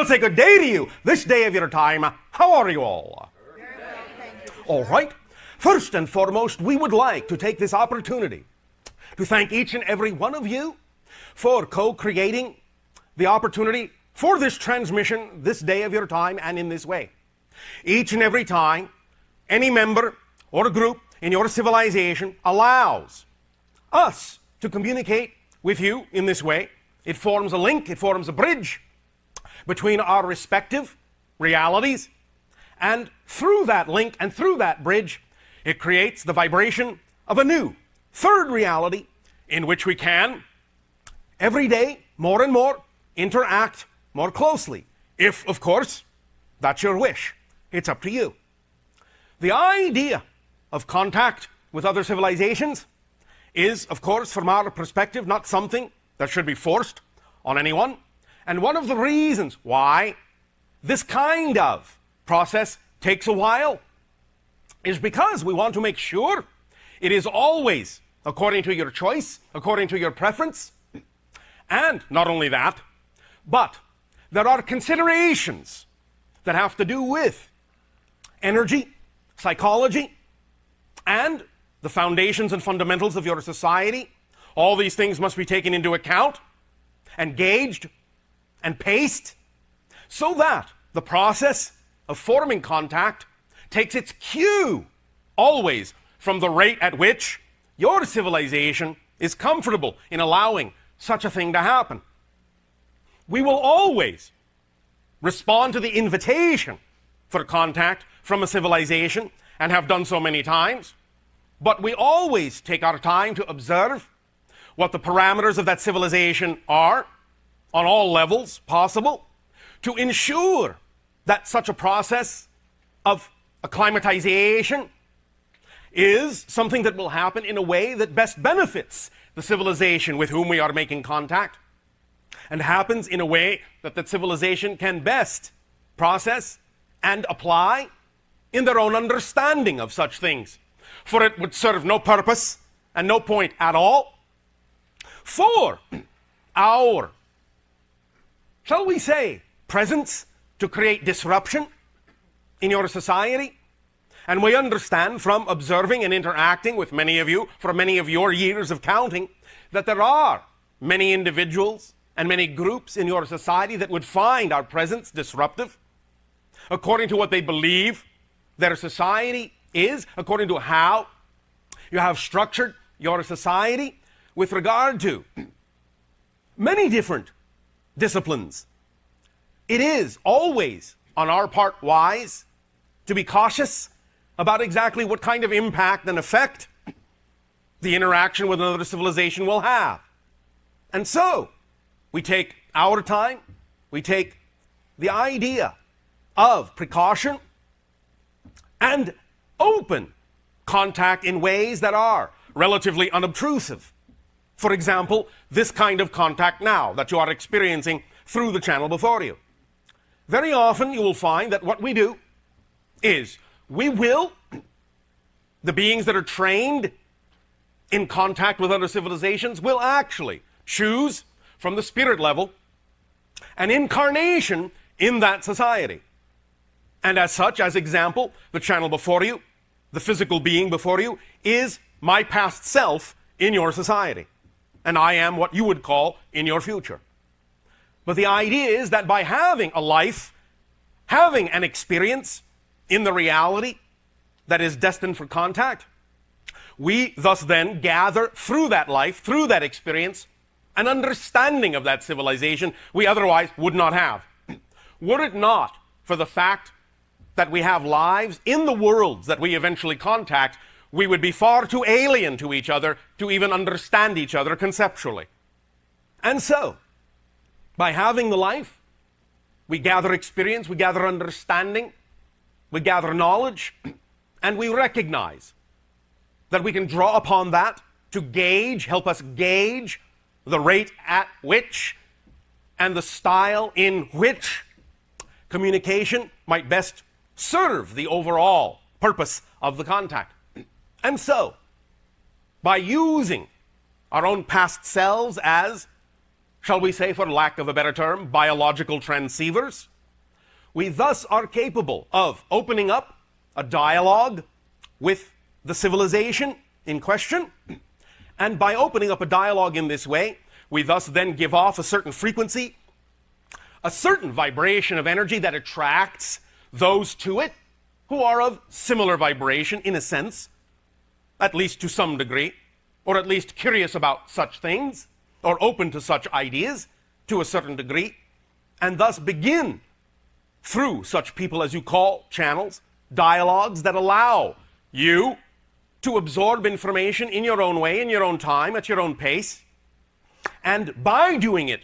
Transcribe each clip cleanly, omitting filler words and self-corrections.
I'll say good day to you this day of your time. How are you all? All right. First and foremost, we would like to take this opportunity to thank each and every one of you for co-creating the opportunity for this transmission this day of your time and in this way. Each and every time any member or group in your civilization allows us to communicate with you in this way, it forms a link, it forms a bridge between our respective realities, and through that link and through that bridge, it creates the vibration of a new third reality in which we can every day more and more interact more closely. If, of course, that's your wish. It's up to you. The idea of contact with other civilizations is, of course, from our perspective, not something that should be forced on anyone. And one of the reasons why this kind of process takes a while is because we want to make sure it is always according to your choice, according to your preference. And not only that, but there are considerations that have to do with energy, psychology, and the foundations and fundamentals of your society. All these things must be taken into account and gauged and paced so that the process of forming contact takes its cue always from the rate at which your civilization is comfortable in allowing such a thing to happen. We will always respond to the invitation for contact from a civilization and have done so many times, but we always take our time to observe what the parameters of that civilization are on all levels possible to ensure that such a process of acclimatization is something that will happen in a way that best benefits the civilization with whom we are making contact, and happens in a way that the civilization can best process and apply in their own understanding of such things. For it would serve no purpose and no point at all for our, shall we say, presence to create disruption in your society. And we understand from observing and interacting with many of you for many of your years of counting that there are many individuals and many groups in your society that would find our presence disruptive according to what they believe their society is, according to how you have structured your society with regard to many different disciplines. It is always on our part wise to be cautious about exactly what kind of impact and effect the interaction with another civilization will have. And so we take our time, we take the idea of precaution and open contact in ways that are relatively unobtrusive. For example, this kind of contact now that you are experiencing through the channel before you. Very often you will find that what we do is we will, the beings that are trained in contact with other civilizations, will actually choose from the spirit level an incarnation in that society. And as such, as example, the channel before you, the physical being before you, is my past self in your society. And I am what you would call in your future. But the idea is that by having a life, having an experience in the reality that is destined for contact, we thus then gather through that life, through that experience, an understanding of that civilization we otherwise would not have. Were it not for the fact that we have lives in the worlds that we eventually contact, we would be far too alien to each other to even understand each other conceptually. And so, by having the life, we gather experience, we gather understanding, we gather knowledge, and we recognize that we can draw upon that to gauge, help us gauge the rate at which and the style in which communication might best serve the overall purpose of the contact. And so, by using our own past selves as, shall we say, for lack of a better term, biological transceivers, We thus are capable of opening up a dialogue with the civilization in question. And by opening up a dialogue in this way, we thus then give off a certain frequency, a certain vibration of energy that attracts those to it who are of similar vibration in a sense, at least to some degree, or at least curious about such things, or open to such ideas to a certain degree, and thus begin through such people as you call channels, dialogues that allow you to absorb information in your own way, in your own time, at your own pace. And by doing it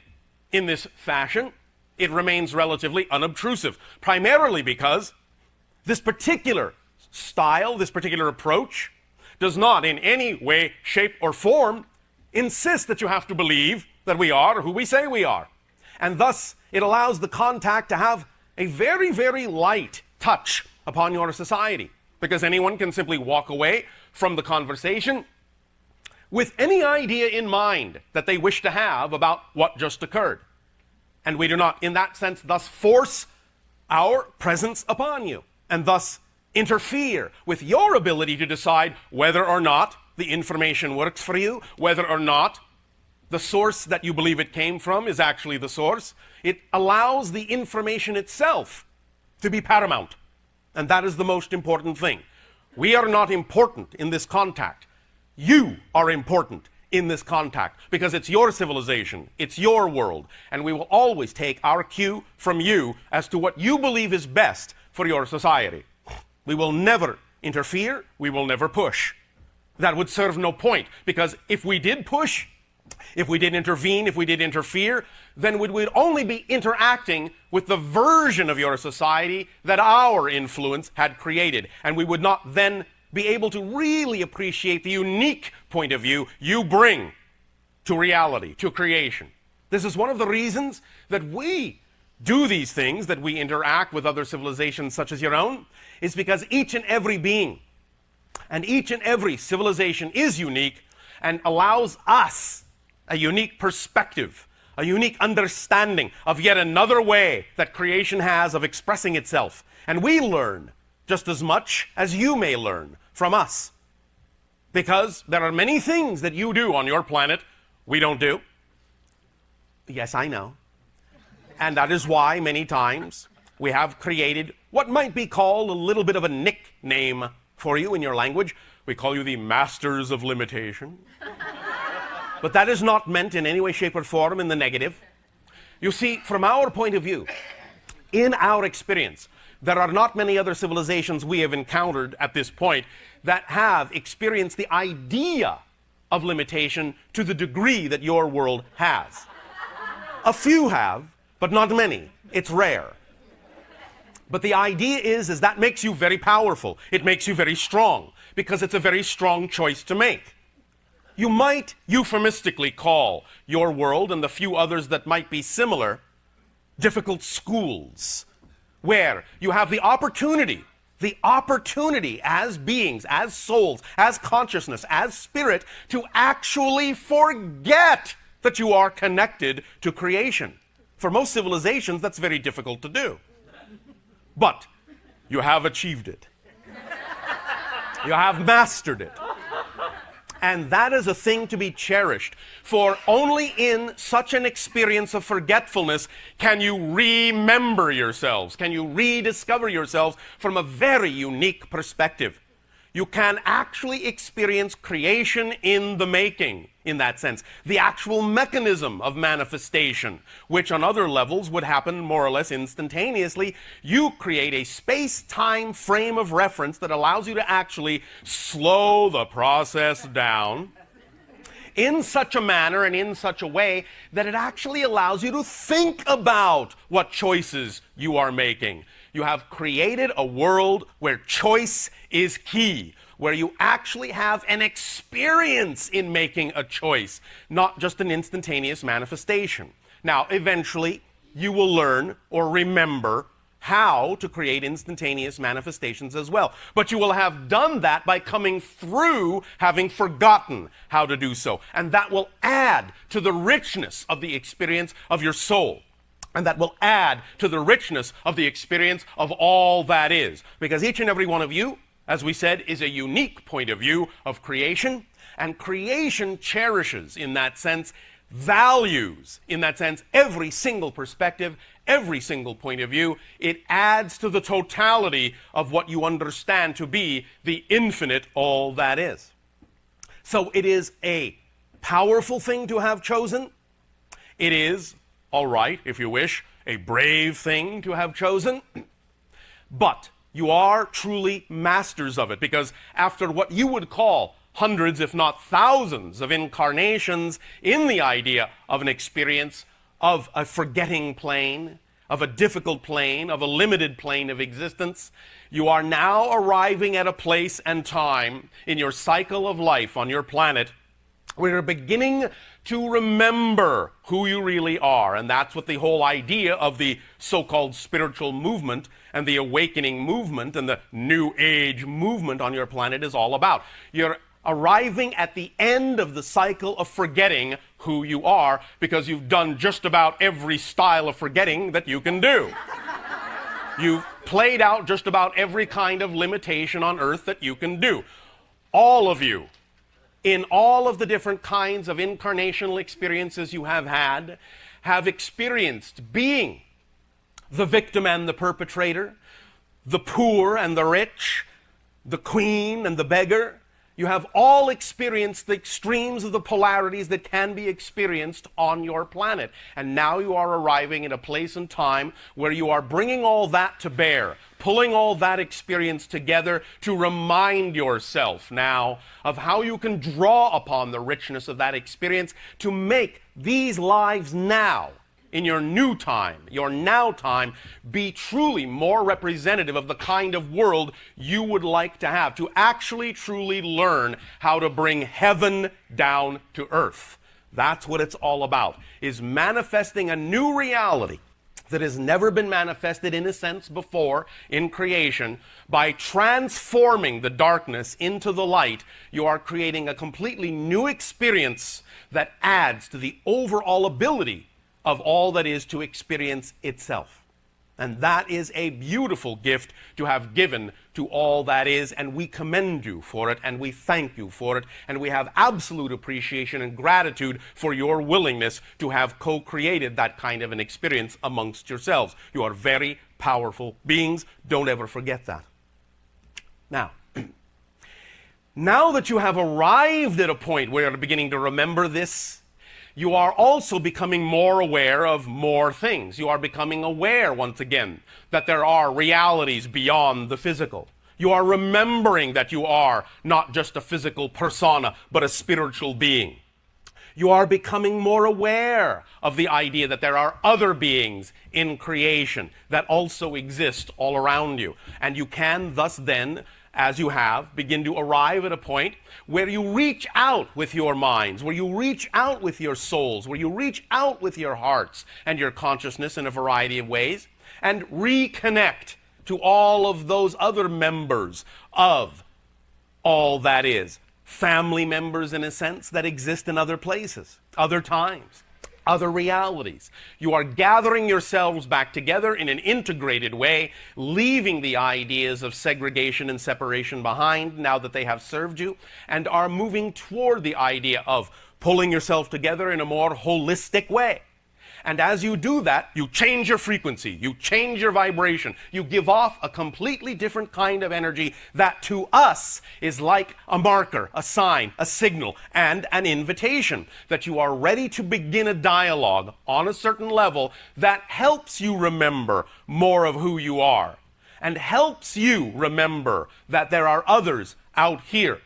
in this fashion, it remains relatively unobtrusive, primarily because this particular style, this particular approach, does not in any way, shape, or form insist that you have to believe that we are who we say we are. And thus, it allows the contact to have a very, very light touch upon your society, because anyone can simply walk away from the conversation with any idea in mind that they wish to have about what just occurred. And we do not, in that sense, thus force our presence upon you, and thus interfere with your ability to decide whether or not the information works for you, whether or not the source that you believe it came from is actually the source. It allows the information itself to be paramount. And that is the most important thing. We are not important in this contact. You are important in this contact because it's your civilization, it's your world, and we will always take our cue from you as to what you believe is best for your society. We will never interfere, we will never push. That would serve no point, because if we did push, if we did intervene, if we did interfere, then we would only be interacting with the version of your society that our influence had created, and we would not then be able to really appreciate the unique point of view you bring to reality, to creation. This is one of the reasons that we do these things, that we interact with other civilizations such as your own, is because each and every being and each and every civilization is unique and allows us a unique perspective, a unique understanding of yet another way that creation has of expressing itself. And we learn just as much as you may learn from us. Because there are many things that you do on your planet we don't do. Yes, I know. And that is why many times we have created what might be called a little bit of a nickname for you in your language. We call you the masters of limitation. But that is not meant in any way, shape, or form in the negative. You see, from our point of view, in our experience, there are not many other civilizations we have encountered at this point that have experienced the idea of limitation to the degree that your world has. A few have, but not many. It's rare. But the idea is that makes you very powerful. It makes you very strong, because it's a very strong choice to make. You might euphemistically call your world and the few others that might be similar difficult schools, where you have the opportunity as beings, as souls, as consciousness, as spirit, to actually forget that you are connected to creation. For most civilizations, that's very difficult to do. But you have achieved it. You have mastered it. And that is a thing to be cherished. For only in such an experience of forgetfulness can you remember yourselves, can you rediscover yourselves from a very unique perspective. You can actually experience creation in the making, in that sense. The actual mechanism of manifestation, which on other levels would happen more or less instantaneously. You create a space-time frame of reference that allows you to actually slow the process down in such a manner and in such a way that it actually allows you to think about what choices you are making. You have created a world where choice is key, where you actually have an experience in making a choice, not just an instantaneous manifestation. Now, eventually, you will learn or remember how to create instantaneous manifestations as well. But you will have done that by coming through having forgotten how to do so. And that will add to the richness of the experience of your soul. and that will add to the richness of the experience of all that is. Because each and every one of you, as we said, is a unique point of view of creation, and creation cherishes, in that sense, values, in that sense, every single perspective, every single point of view. It adds to the totality of what you understand to be the infinite all that is. So it is a powerful thing to have chosen. It is, all right, if you wish, a brave thing to have chosen. But you are truly masters of it, because after what you would call hundreds, if not thousands, of incarnations in the idea of an experience, of a forgetting plane, of a difficult plane, of a limited plane of existence, you are now arriving at a place and time in your cycle of life on your planet where you're beginning to remember who you really are. And that's what the whole idea of the so-called spiritual movement and the awakening movement and the New Age movement on your planet is all about. You're arriving at the end of the cycle of forgetting who you are, because you've done just about every style of forgetting that you can do. You've played out just about every kind of limitation on earth that you can do. All of you, in all of the different kinds of incarnational experiences you have had, have experienced being the victim and the perpetrator, the poor and the rich, the queen and the beggar. You have all experienced the extremes of the polarities that can be experienced on your planet. And now you are arriving at a place and time where you are bringing all that to bear, pulling all that experience together to remind yourself now of how you can draw upon the richness of that experience to make these lives now, in your new time, your now time, be truly more representative of the kind of world you would like to have, to actually truly learn how to bring heaven down to earth. That's what it's all about, is manifesting a new reality that has never been manifested in a sense before in creation. By transforming the darkness into the light, you are creating a completely new experience that adds to the overall ability of all that is to experience itself. And that is a beautiful gift to have given to all that is, and we commend you for it, and we thank you for it, and we have absolute appreciation and gratitude for your willingness to have co-created that kind of an experience amongst yourselves. You are very powerful beings. Don't ever forget that. Now, now that you have arrived at a point where you're beginning to remember this, you are also becoming more aware of more things. You are becoming aware, once again, that there are realities beyond the physical. You are remembering that you are not just a physical persona, but a spiritual being. You are becoming more aware of the idea that there are other beings in creation that also exist all around you. And you can thus then, as you have, begin to arrive at a point where you reach out with your minds, where you reach out with your souls, where you reach out with your hearts and your consciousness in a variety of ways, and reconnect to all of those other members of all that is. Family members, in a sense, that exist in other places, other times, other realities. You are gathering yourselves back together in an integrated way, leaving the ideas of segregation and separation behind now that they have served you, and are moving toward the idea of pulling yourself together in a more holistic way. And as you do that, you change your frequency, you change your vibration, you give off a completely different kind of energy that to us is like a marker, a sign, a signal, and an invitation that you are ready to begin a dialogue on a certain level that helps you remember more of who you are and helps you remember that there are others out here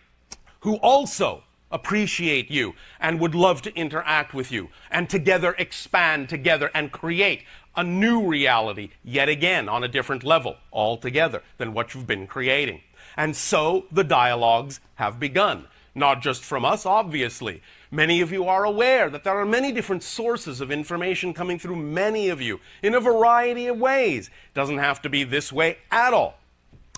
who also appreciate you and would love to interact with you, and together expand together and create a new reality yet again on a different level altogether than what you've been creating. And so the dialogues have begun, not just from us, obviously. Many of you are aware that there are many different sources of information coming through many of you in a variety of ways. It doesn't have to be this way at all.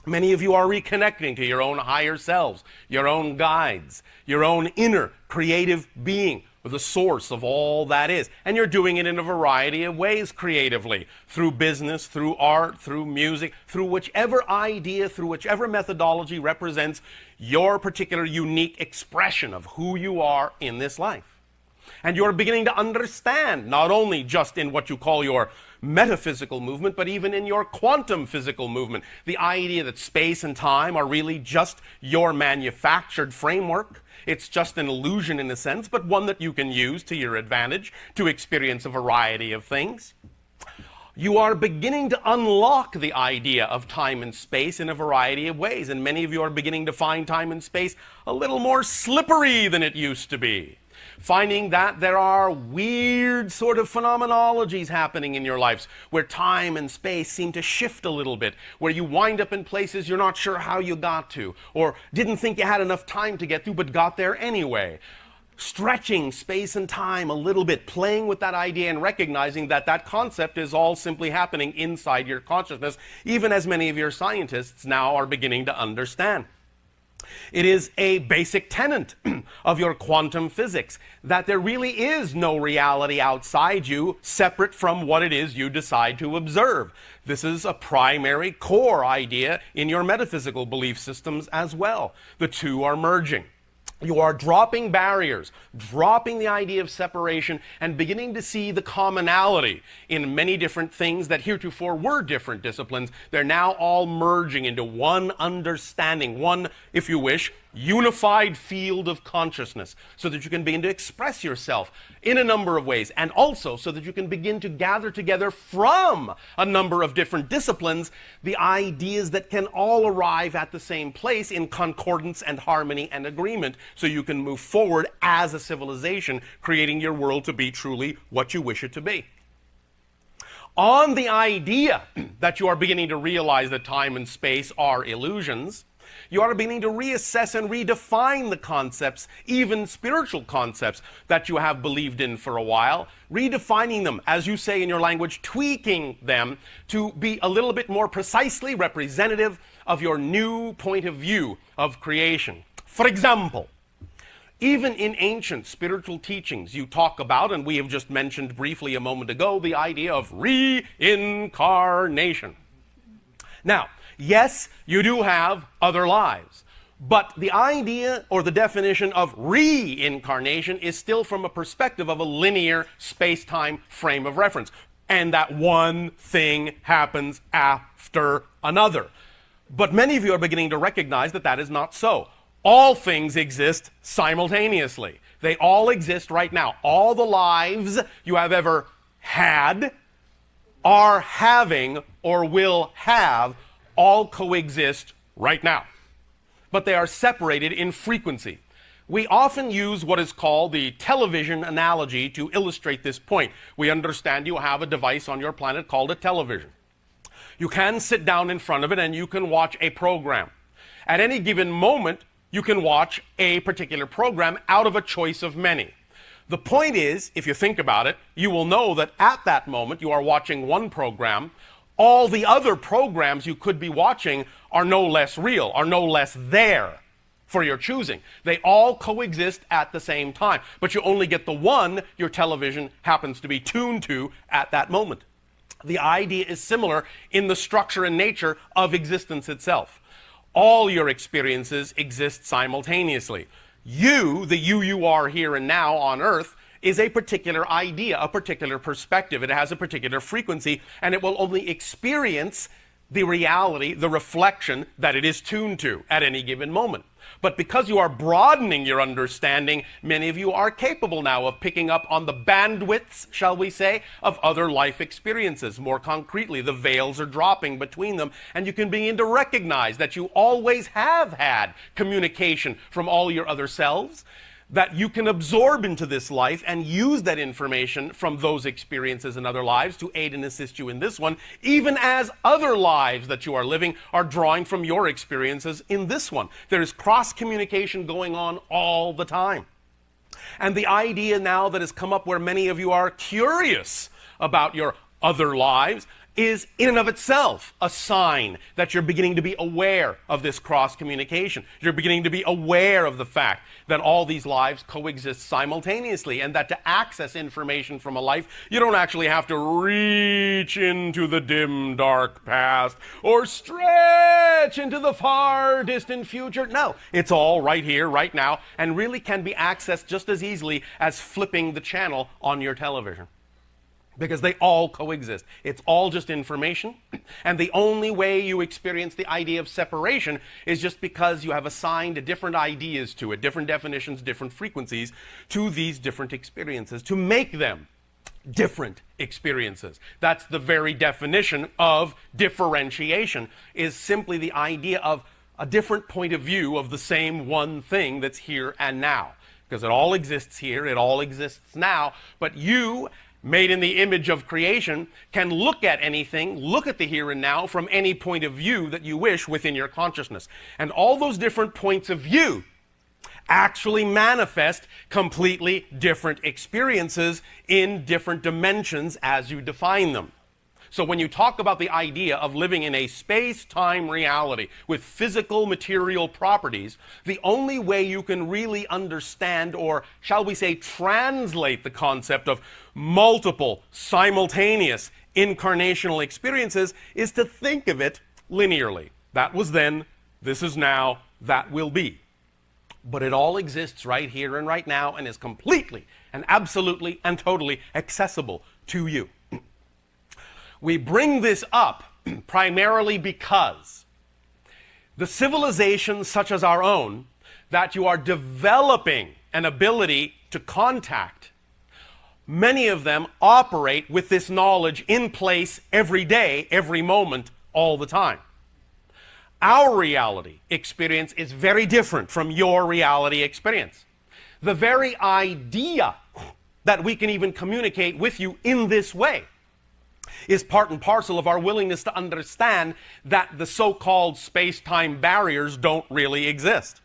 Many of you are reconnecting to your own higher selves, your own guides, your own inner creative being, the source of all that is. And you're doing it in a variety of ways creatively, through business, through art, through music, through whichever idea, through whichever methodology represents your particular unique expression of who you are in this life. And you're beginning to understand, not only just in what you call your metaphysical movement, but even in your quantum physical movement, the idea that space and time are really just your manufactured framework. It's just an illusion in a sense, but one that you can use to your advantage to experience a variety of things. You are beginning to unlock the idea of time and space in a variety of ways, and many of you are beginning to find time and space a little more slippery than it used to be. Finding that there are weird sort of phenomenologies happening in your lives where time and space seem to shift a little bit, where you wind up in places you're not sure how you got to, or didn't think you had enough time to get to, but got there anyway. Stretching space and time a little bit, playing with that idea and recognizing that that concept is all simply happening inside your consciousness, even as many of your scientists now are beginning to understand. It is a basic tenet of your quantum physics that there really is no reality outside you separate from what it is you decide to observe. This is a primary core idea in your metaphysical belief systems as well. The two are merging. You are dropping barriers, dropping the idea of separation, and beginning to see the commonality in many different things that heretofore were different disciplines. They're now all merging into one understanding, one, if you wish, unified field of consciousness, so that you can begin to express yourself in a number of ways, and also so that you can begin to gather together from a number of different disciplines the ideas that can all arrive at the same place in concordance and harmony and agreement, so you can move forward as a civilization, creating your world to be truly what you wish it to be. On the idea that you are beginning to realize that time and space are illusions, you are beginning to reassess and redefine the concepts, even spiritual concepts that you have believed in for a while, redefining them, as you say in your language, tweaking them to be a little bit more precisely representative of your new point of view of creation. For example, even in ancient spiritual teachings, you talk about, and we have just mentioned briefly a moment ago, the idea of reincarnation. Now, yes, you do have other lives, but the idea or the definition of reincarnation is still from a perspective of a linear space-time frame of reference, and that one thing happens after another. But many of you are beginning to recognize that that is not so. All things exist simultaneously. They all exist right now. All the lives you have ever had, are having, or will have, all coexist right now. But they are separated in frequency. We often use what is called the television analogy to illustrate this point. We understand you have a device on your planet called a television. You can sit down in front of it and you can watch a program. At any given moment, you can watch a particular program out of a choice of many. The point is, if you think about it, you will know that at that moment you are watching one program. All the other programs you could be watching are no less real, are no less there for your choosing. They all coexist at the same time, but you only get the one your television happens to be tuned to at that moment. The idea is similar in the structure and nature of existence itself. All your experiences exist simultaneously. You, the you are here and now on Earth, is a particular idea, a particular perspective. It has a particular frequency, and it will only experience the reality, the reflection that it is tuned to at any given moment. But because you are broadening your understanding, many of you are capable now of picking up on the bandwidths, shall we say, of other life experiences. More concretely, the veils are dropping between them, and you can begin to recognize that you always have had communication from all your other selves, that you can absorb into this life and use that information from those experiences in other lives to aid and assist you in this one, even as other lives that you are living are drawing from your experiences in this one. There is cross-communication going on all the time. And the idea now that has come up where many of you are curious about your other lives is in and of itself a sign that you're beginning to be aware of this cross-communication. You're beginning to be aware of the fact that all these lives coexist simultaneously, and that to access information from a life, you don't actually have to reach into the dim, dark past or stretch into the far distant future. No, it's all right here, right now, and really can be accessed just as easily as flipping the channel on your television. Because they all coexist. It's all just information. And the only way you experience the idea of separation is just because you have assigned different ideas to it, different definitions, different frequencies to these different experiences, to make them different experiences. That's the very definition of differentiation, is simply the idea of a different point of view of the same one thing that's here and now. Because it all exists here, it all exists now, but you, made in the image of creation, can look at anything, look at the here and now from any point of view that you wish within your consciousness. And all those different points of view actually manifest completely different experiences in different dimensions as you define them. So when you talk about the idea of living in a space-time reality with physical material properties, the only way you can really understand, or shall we say translate, the concept of multiple simultaneous incarnational experiences is to think of it linearly. That was then, this is now, that will be. But it all exists right here and right now and is completely and absolutely and totally accessible to you. We bring this up primarily because the civilizations such as our own, that you are developing an ability to contact, many of them operate with this knowledge in place every day, every moment, all the time. Our reality experience is very different from your reality experience. The very idea that we can even communicate with you in this way is part and parcel of our willingness to understand that the so-called space-time barriers don't really exist.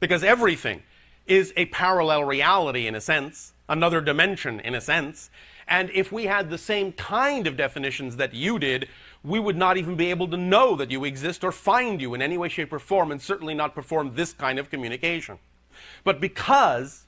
Because everything is a parallel reality in a sense, another dimension in a sense, and if we had the same kind of definitions that you did, we would not even be able to know that you exist or find you in any way, shape, or form, and certainly not perform this kind of communication. But because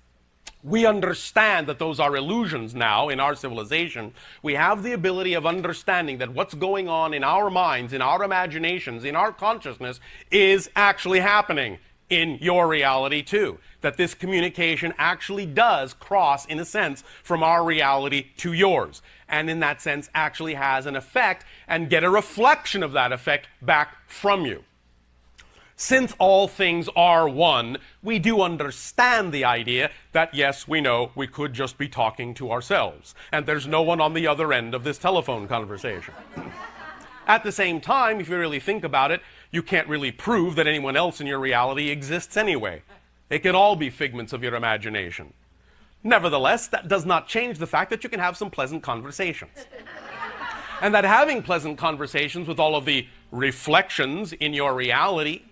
we understand that those are illusions now in our civilization, we have the ability of understanding that what's going on in our minds, in our imaginations, in our consciousness is actually happening in your reality too. That this communication actually does cross, in a sense, from our reality to yours. And in that sense actually has an effect and get a reflection of that effect back from you. Since all things are one, we do understand the idea that, yes, we know we could just be talking to ourselves, and there's no one on the other end of this telephone conversation. At the same time, if you really think about it, you can't really prove that anyone else in your reality exists anyway. It could all be figments of your imagination. Nevertheless, that does not change the fact that you can have some pleasant conversations. And that having pleasant conversations with all of the reflections in your reality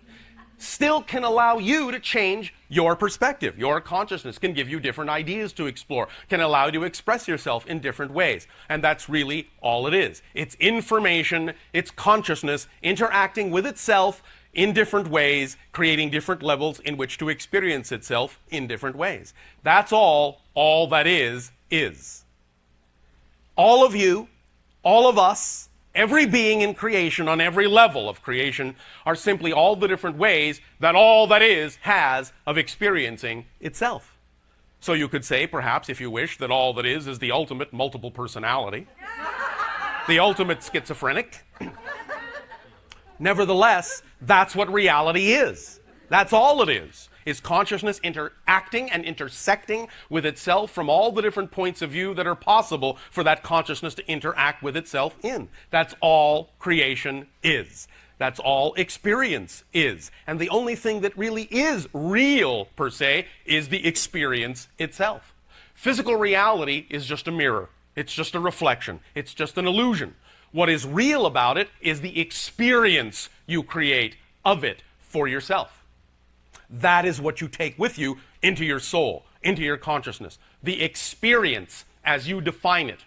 still can allow you to change your perspective. Your consciousness can give you different ideas to explore, can allow you to express yourself in different ways. And that's really all it is. It's information, it's consciousness interacting with itself in different ways, creating different levels in which to experience itself in different ways. That's all that is. All of you, all of us, every being in creation on every level of creation are simply all the different ways that all that is has of experiencing itself. So you could say, perhaps, if you wish, that all that is the ultimate multiple personality, the ultimate schizophrenic. Nevertheless, that's what reality is. That's all it is consciousness interacting and intersecting with itself from all the different points of view that are possible for that consciousness to interact with itself in. That's all creation is. That's all experience is. And the only thing that really is real, per se, is the experience itself. Physical reality is just a mirror. It's just a reflection. It's just an illusion. What is real about it is the experience you create of it for yourself. That is what you take with you into your soul, into your consciousness. The experience as you define it.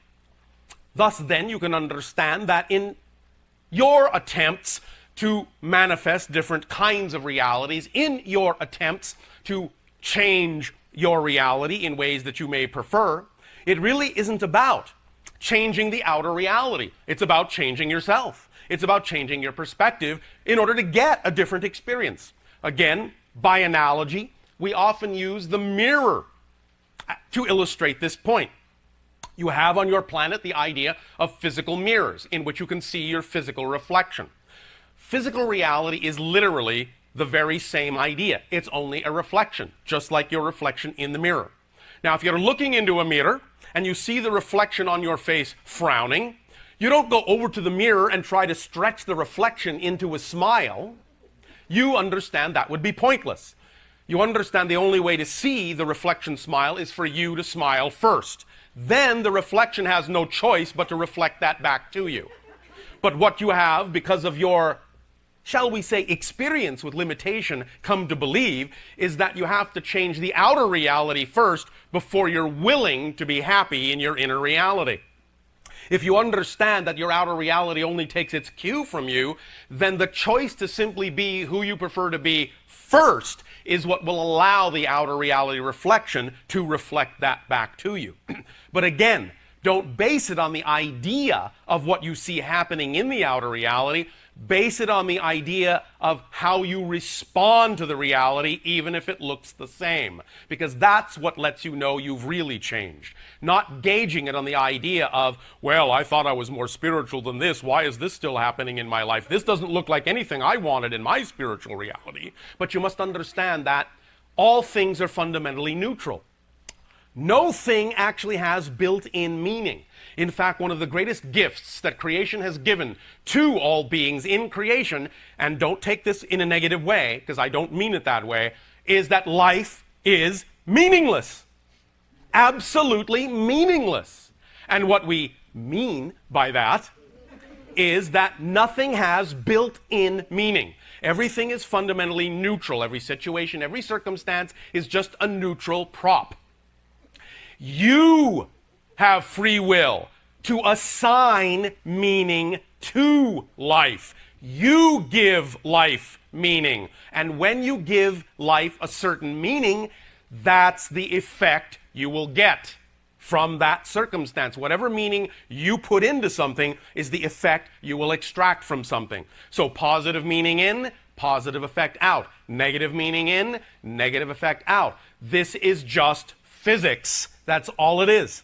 Thus, then, you can understand that in your attempts to manifest different kinds of realities, in your attempts to change your reality in ways that you may prefer, it really isn't about changing the outer reality. It's about changing yourself. It's about changing your perspective in order to get a different experience. Again, by analogy, we often use the mirror to illustrate this point. You have on your planet the idea of physical mirrors in which you can see your physical reflection. Physical reality is literally the very same idea. It's only a reflection, just like your reflection in the mirror. Now, if you're looking into a mirror and you see the reflection on your face frowning, you don't go over to the mirror and try to stretch the reflection into a smile. You understand that would be pointless. You understand the only way to see the reflection smile is for you to smile first. Then the reflection has no choice but to reflect that back to you. But what you have, because of your, shall we say, experience with limitation, come to believe, is that you have to change the outer reality first before you're willing to be happy in your inner reality. If you understand that your outer reality only takes its cue from you, then the choice to simply be who you prefer to be first is what will allow the outer reality reflection to reflect that back to you. But again, don't base it on the idea of what you see happening in the outer reality. Base it on the idea of how you respond to the reality, even if it looks the same. Because that's what lets you know you've really changed. Not gauging it on the idea of, well, I thought I was more spiritual than this. Why is this still happening in my life? This doesn't look like anything I wanted in my spiritual reality. But you must understand that all things are fundamentally neutral. No thing actually has built-in meaning. In fact, one of the greatest gifts that creation has given to all beings in creation, and don't take this in a negative way, because I don't mean it that way, is that life is meaningless. Absolutely meaningless. And what we mean by that is that nothing has built-in meaning. Everything is fundamentally neutral. Every situation, every circumstance is just a neutral prop. You have free will to assign meaning to life. You give life meaning. And when you give life a certain meaning, that's the effect you will get from that circumstance. Whatever meaning you put into something is the effect you will extract from something. So positive meaning in, positive effect out. Negative meaning in, negative effect out. This is just physics. That's all it is.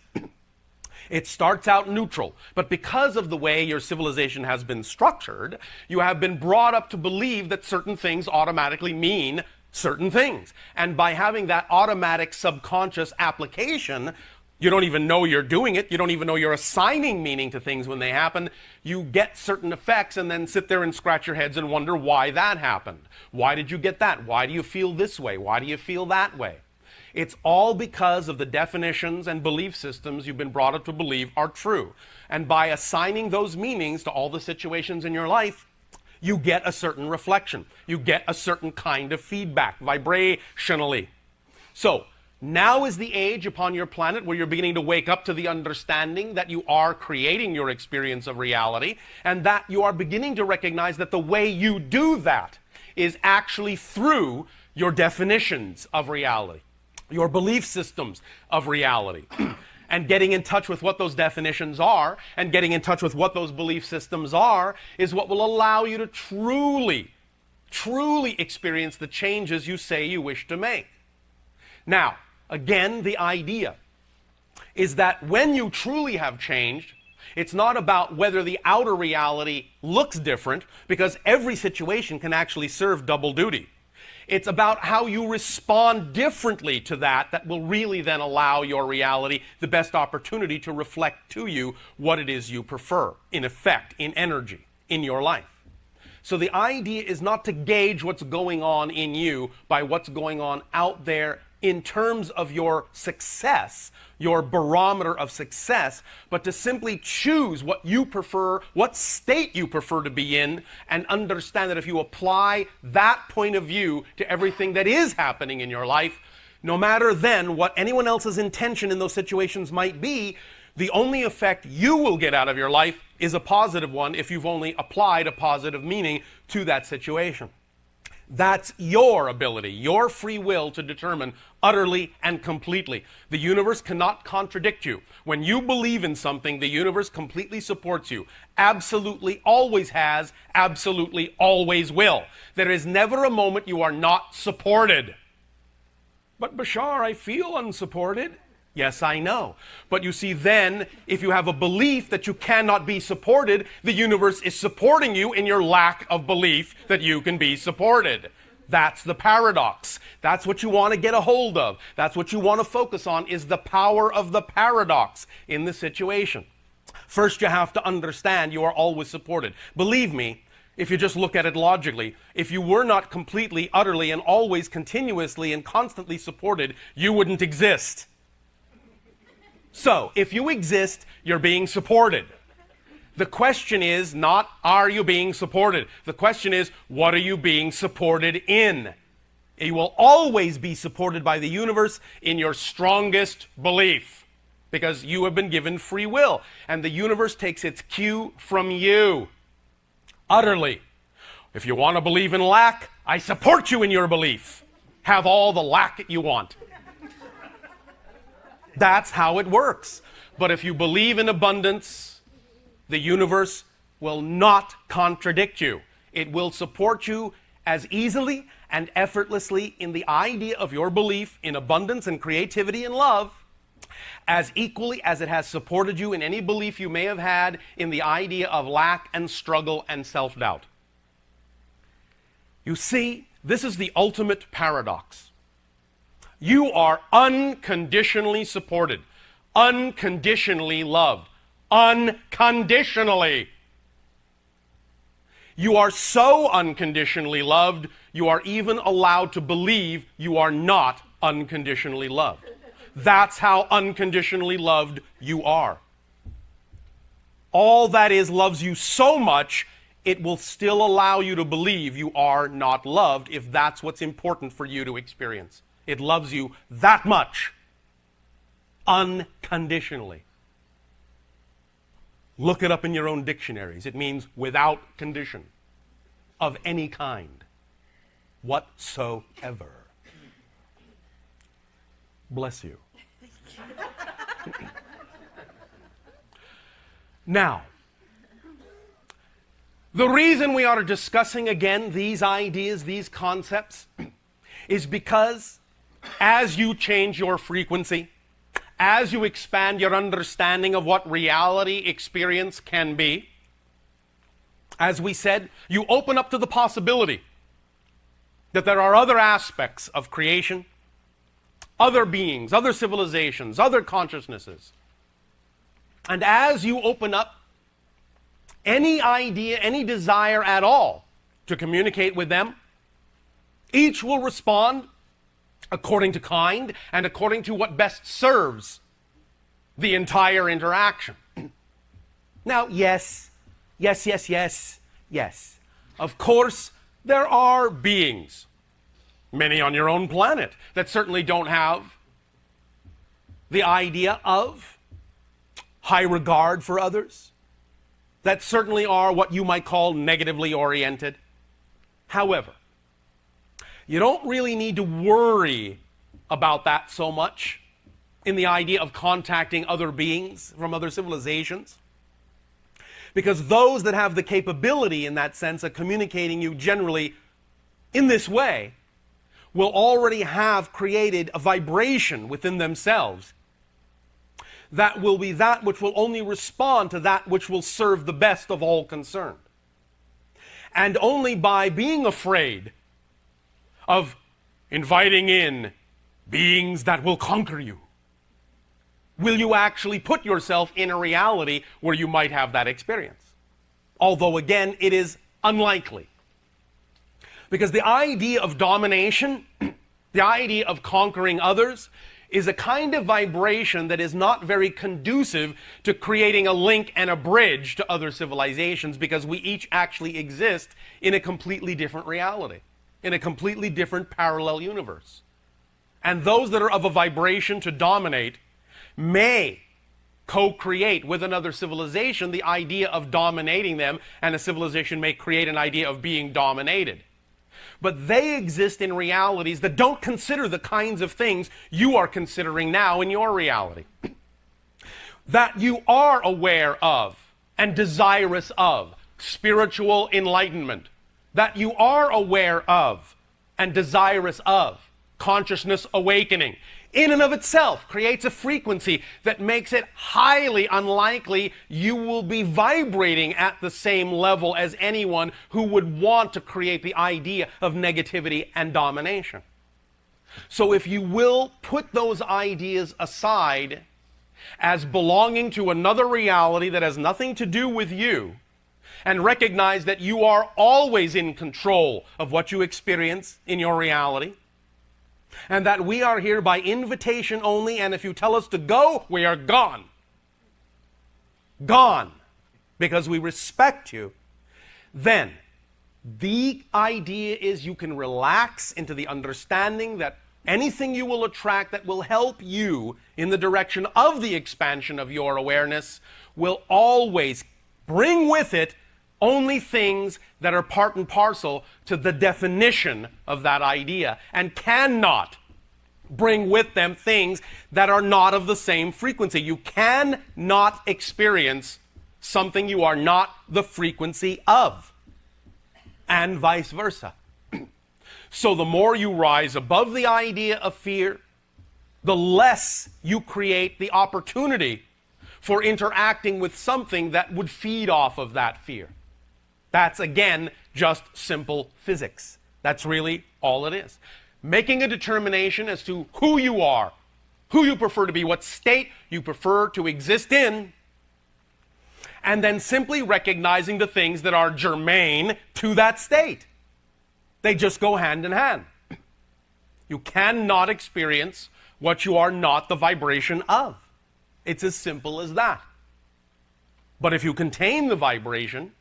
It starts out neutral, but because of the way your civilization has been structured, you have been brought up to believe that certain things automatically mean certain things. And by having that automatic subconscious application, you don't even know you're doing it. You don't even know you're assigning meaning to things when they happen. You get certain effects and then sit there and scratch your heads and wonder why that happened. Why did you get that? Why do you feel this way? Why do you feel that way? It's all because of the definitions and belief systems you've been brought up to believe are true. And by assigning those meanings to all the situations in your life, you get a certain reflection. You get a certain kind of feedback, vibrationally. So, now is the age upon your planet where you're beginning to wake up to the understanding that you are creating your experience of reality, and that you are beginning to recognize that the way you do that is actually through your definitions of reality, your belief systems of reality. And getting in touch with what those definitions are and getting in touch with what those belief systems are is what will allow you to truly experience the changes you say you wish to make. Now, again, the idea is that when you truly have changed, it's not about whether the outer reality looks different, because every situation can actually serve double duty. It's about how you respond differently to that will really then allow your reality the best opportunity to reflect to you what it is you prefer, in effect, in energy, in your life. So the idea is not to gauge what's going on in you by what's going on out there in terms of your success, your barometer of success, but to simply choose what you prefer, what state you prefer to be in, and understand that if you apply that point of view to everything that is happening in your life, no matter then what anyone else's intention in those situations might be, the only effect you will get out of your life is a positive one if you've only applied a positive meaning to that situation. That's your ability, your free will to determine utterly and completely. The universe cannot contradict you. When you believe in something, the universe completely supports you. Absolutely always has, absolutely always will. There is never a moment you are not supported. But Bashar, I feel unsupported. Yes, I know. But you see, then, if you have a belief that you cannot be supported, the universe is supporting you in your lack of belief that you can be supported. That's the paradox. That's what you want to get a hold of. That's what you want to focus on, is the power of the paradox in the situation. First, you have to understand you are always supported. Believe me, if you just look at it logically, if you were not completely, utterly, and always continuously and constantly supported, you wouldn't exist. So, if you exist, you're being supported. The question is not, are you being supported? The question is, what are you being supported in? You will always be supported by the universe in your strongest belief, because you have been given free will, and the universe takes its cue from you. Utterly. If you want to believe in lack, I support you in your belief. Have all the lack you want. That's how it works. But if you believe in abundance, the universe will not contradict you. It will support you as easily and effortlessly in the idea of your belief in abundance and creativity and love, as equally as it has supported you in any belief you may have had in the idea of lack and struggle and self-doubt. You see, this is the ultimate paradox. You are unconditionally supported, unconditionally loved, unconditionally. You are so unconditionally loved, you are even allowed to believe you are not unconditionally loved. That's how unconditionally loved you are. All that is loves you so much, it will still allow you to believe you are not loved if that's what's important for you to experience. It loves you that much, unconditionally. Look it up in your own dictionaries. It means without condition of any kind whatsoever. Bless you. Now, the reason we are discussing again these ideas, these concepts, is because as you change your frequency, as you expand your understanding of what reality experience can be, as we said, you open up to the possibility that there are other aspects of creation, other beings, other civilizations, other consciousnesses. And as you open up any idea, any desire at all to communicate with them, each will respond according to kind and according to what best serves the entire interaction. Now, yes. Of course, there are beings, many on your own planet, that certainly don't have the idea of high regard for others, that certainly are what you might call negatively oriented. However, you don't really need to worry about that so much in the idea of contacting other beings from other civilizations, because those that have the capability in that sense of communicating you generally in this way will already have created a vibration within themselves that will be that which will only respond to that which will serve the best of all concerned. And only by being afraid of inviting in beings that will conquer you will you actually put yourself in a reality where you might have that experience. Although, again, it is unlikely. Because the idea of domination, the idea of conquering others, is a kind of vibration that is not very conducive to creating a link and a bridge to other civilizations, because we each actually exist in a completely different reality, in a completely different parallel universe. And those that are of a vibration to dominate may co-create with another civilization the idea of dominating them, and a civilization may create an idea of being dominated. But they exist in realities that don't consider the kinds of things you are considering now in your reality. That you are aware of and desirous of spiritual enlightenment. That you are aware of and desirous of consciousness awakening, in and of itself creates a frequency that makes it highly unlikely you will be vibrating at the same level as anyone who would want to create the idea of negativity and domination. So if you will put those ideas aside as belonging to another reality that has nothing to do with you, and recognize that you are always in control of what you experience in your reality, and that we are here by invitation only, and if you tell us to go, we are gone. Gone. Because we respect you. Then, the idea is you can relax into the understanding that anything you will attract that will help you in the direction of the expansion of your awareness will always bring with it only things that are part and parcel to the definition of that idea, and cannot bring with them things that are not of the same frequency. You cannot experience something you are not the frequency of, and vice versa. So the more you rise above the idea of fear, the less you create the opportunity for interacting with something that would feed off of that fear. That's, again, just simple physics. That's really all it is. Making a determination as to who you are, who you prefer to be, what state you prefer to exist in, and then simply recognizing the things that are germane to that state. They just go hand in hand. You cannot experience what you are not the vibration of. It's as simple as that. But if you contain the vibration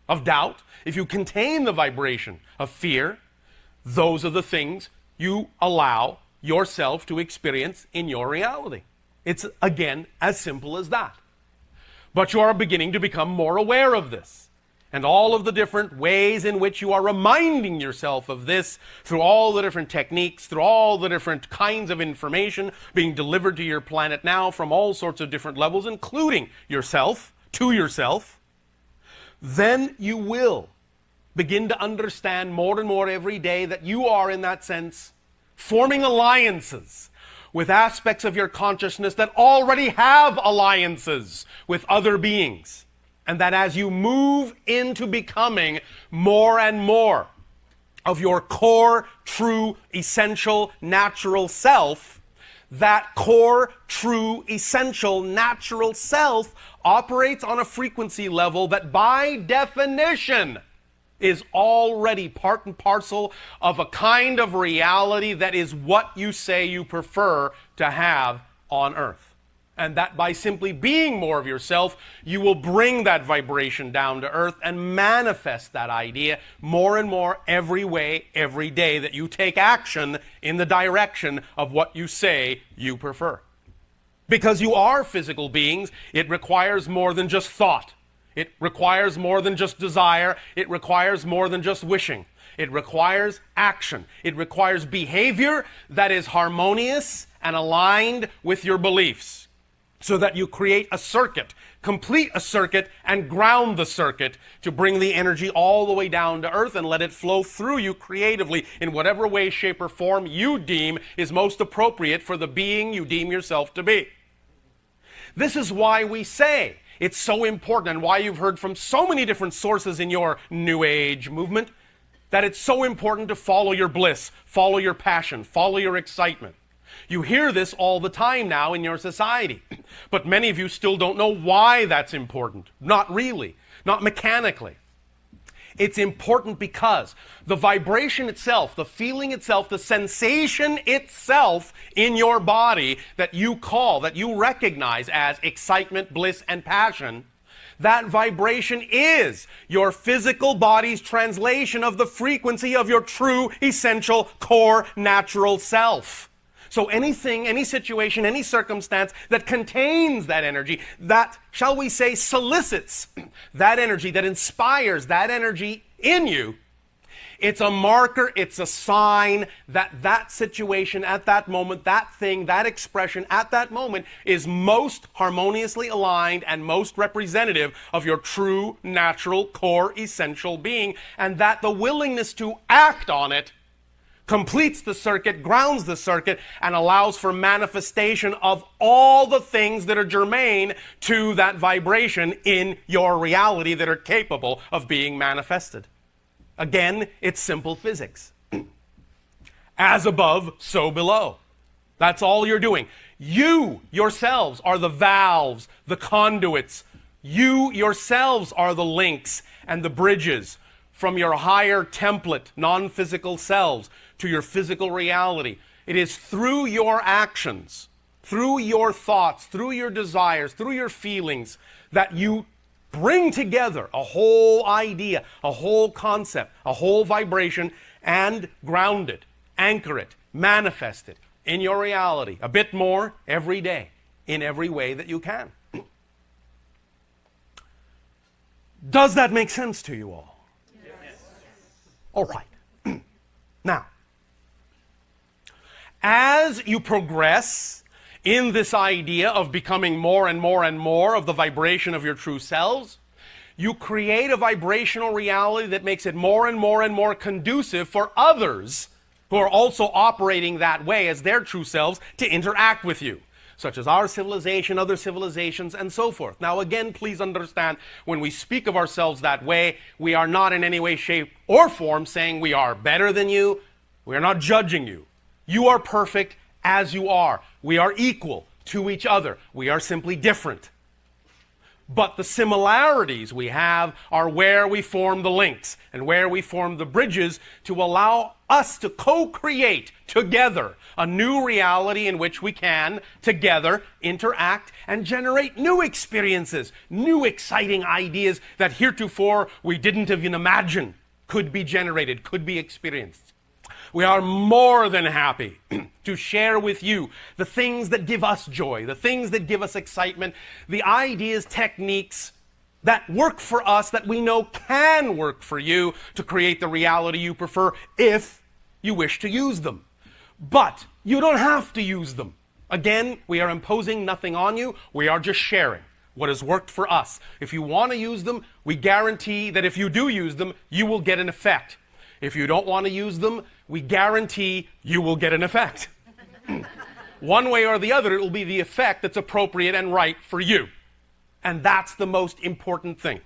of doubt, if you contain the vibration of fear, those are the things you allow yourself to experience in your reality. It's, again, as simple as that. But you are beginning to become more aware of this, and all of the different ways in which you are reminding yourself of this through all the different techniques, through all the different kinds of information being delivered to your planet now from all sorts of different levels, including yourself, to yourself, then you will begin to understand more and more every day that you are, in that sense, forming alliances with aspects of your consciousness that already have alliances with other beings. And that as you move into becoming more and more of your core, true, essential, natural self, that core, true, essential, natural self operates on a frequency level that by definition is already part and parcel of a kind of reality that is what you say you prefer to have on earth. And that by simply being more of yourself, you will bring that vibration down to earth and manifest that idea more and more every day that you take action in the direction of what you say you prefer. Because you are physical beings, it requires more than just thought. It requires more than just desire. It requires more than just wishing. It requires action. It requires behavior that is harmonious and aligned with your beliefs, so that you create a circuit, complete a circuit, and ground the circuit to bring the energy all the way down to earth and let it flow through you creatively in whatever way, shape, or form you deem is most appropriate for the being you deem yourself to be. This is why we say it's so important, and why you've heard from so many different sources in your New Age movement, that it's so important to follow your bliss, follow your passion, follow your excitement. You hear this all the time now in your society, but many of you still don't know why that's important. Not really, not mechanically. It's important because the vibration itself, the feeling itself, the sensation itself in your body that you call, that you recognize as excitement, bliss, and passion, that vibration is your physical body's translation of the frequency of your true, essential, core, natural self. So anything, any situation, any circumstance that contains that energy, that, shall we say, solicits that energy, that inspires that energy in you, it's a marker, it's a sign that that situation at that moment, that thing, that expression at that moment is most harmoniously aligned and most representative of your true, natural, core, essential being, and that the willingness to act on it completes the circuit, grounds the circuit, and allows for manifestation of all the things that are germane to that vibration in your reality that are capable of being manifested. Again, it's simple physics. As above, so below. That's all you're doing. You yourselves are the valves, the conduits. You yourselves are the links and the bridges from your higher template, non-physical selves to your physical reality. It is through your actions, through your thoughts, through your desires, through your feelings that you bring together a whole idea, a whole concept, a whole vibration, and ground it, anchor it, manifest it in your reality a bit more every day in every way that you can. Does that make sense to you all? Yes. All right. Now, as you progress in this idea of becoming more and more and more of the vibration of your true selves, you create a vibrational reality that makes it more and more and more conducive for others who are also operating that way as their true selves to interact with you, such as our civilization, other civilizations, and so forth. Now, again, please understand, when we speak of ourselves that way, we are not in any way, shape, or form saying we are better than you. We are not judging you. You are perfect as you are. We are equal to each other. We are simply different. But the similarities we have are where we form the links and where we form the bridges to allow us to co-create together a new reality in which we can together interact and generate new experiences, new exciting ideas that heretofore we didn't even imagine could be generated, could be experienced. We are more than happy to share with you the things that give us joy, the things that give us excitement, the ideas, techniques that work for us, that we know can work for you to create the reality you prefer if you wish to use them. But you don't have to use them. Again, we are imposing nothing on you. We are just sharing what has worked for us. If you want to use them, we guarantee that if you do use them, you will get an effect. If you don't want to use them, we guarantee you will get an effect. One way or the other, it will be the effect that's appropriate and right for you. And that's the most important thing.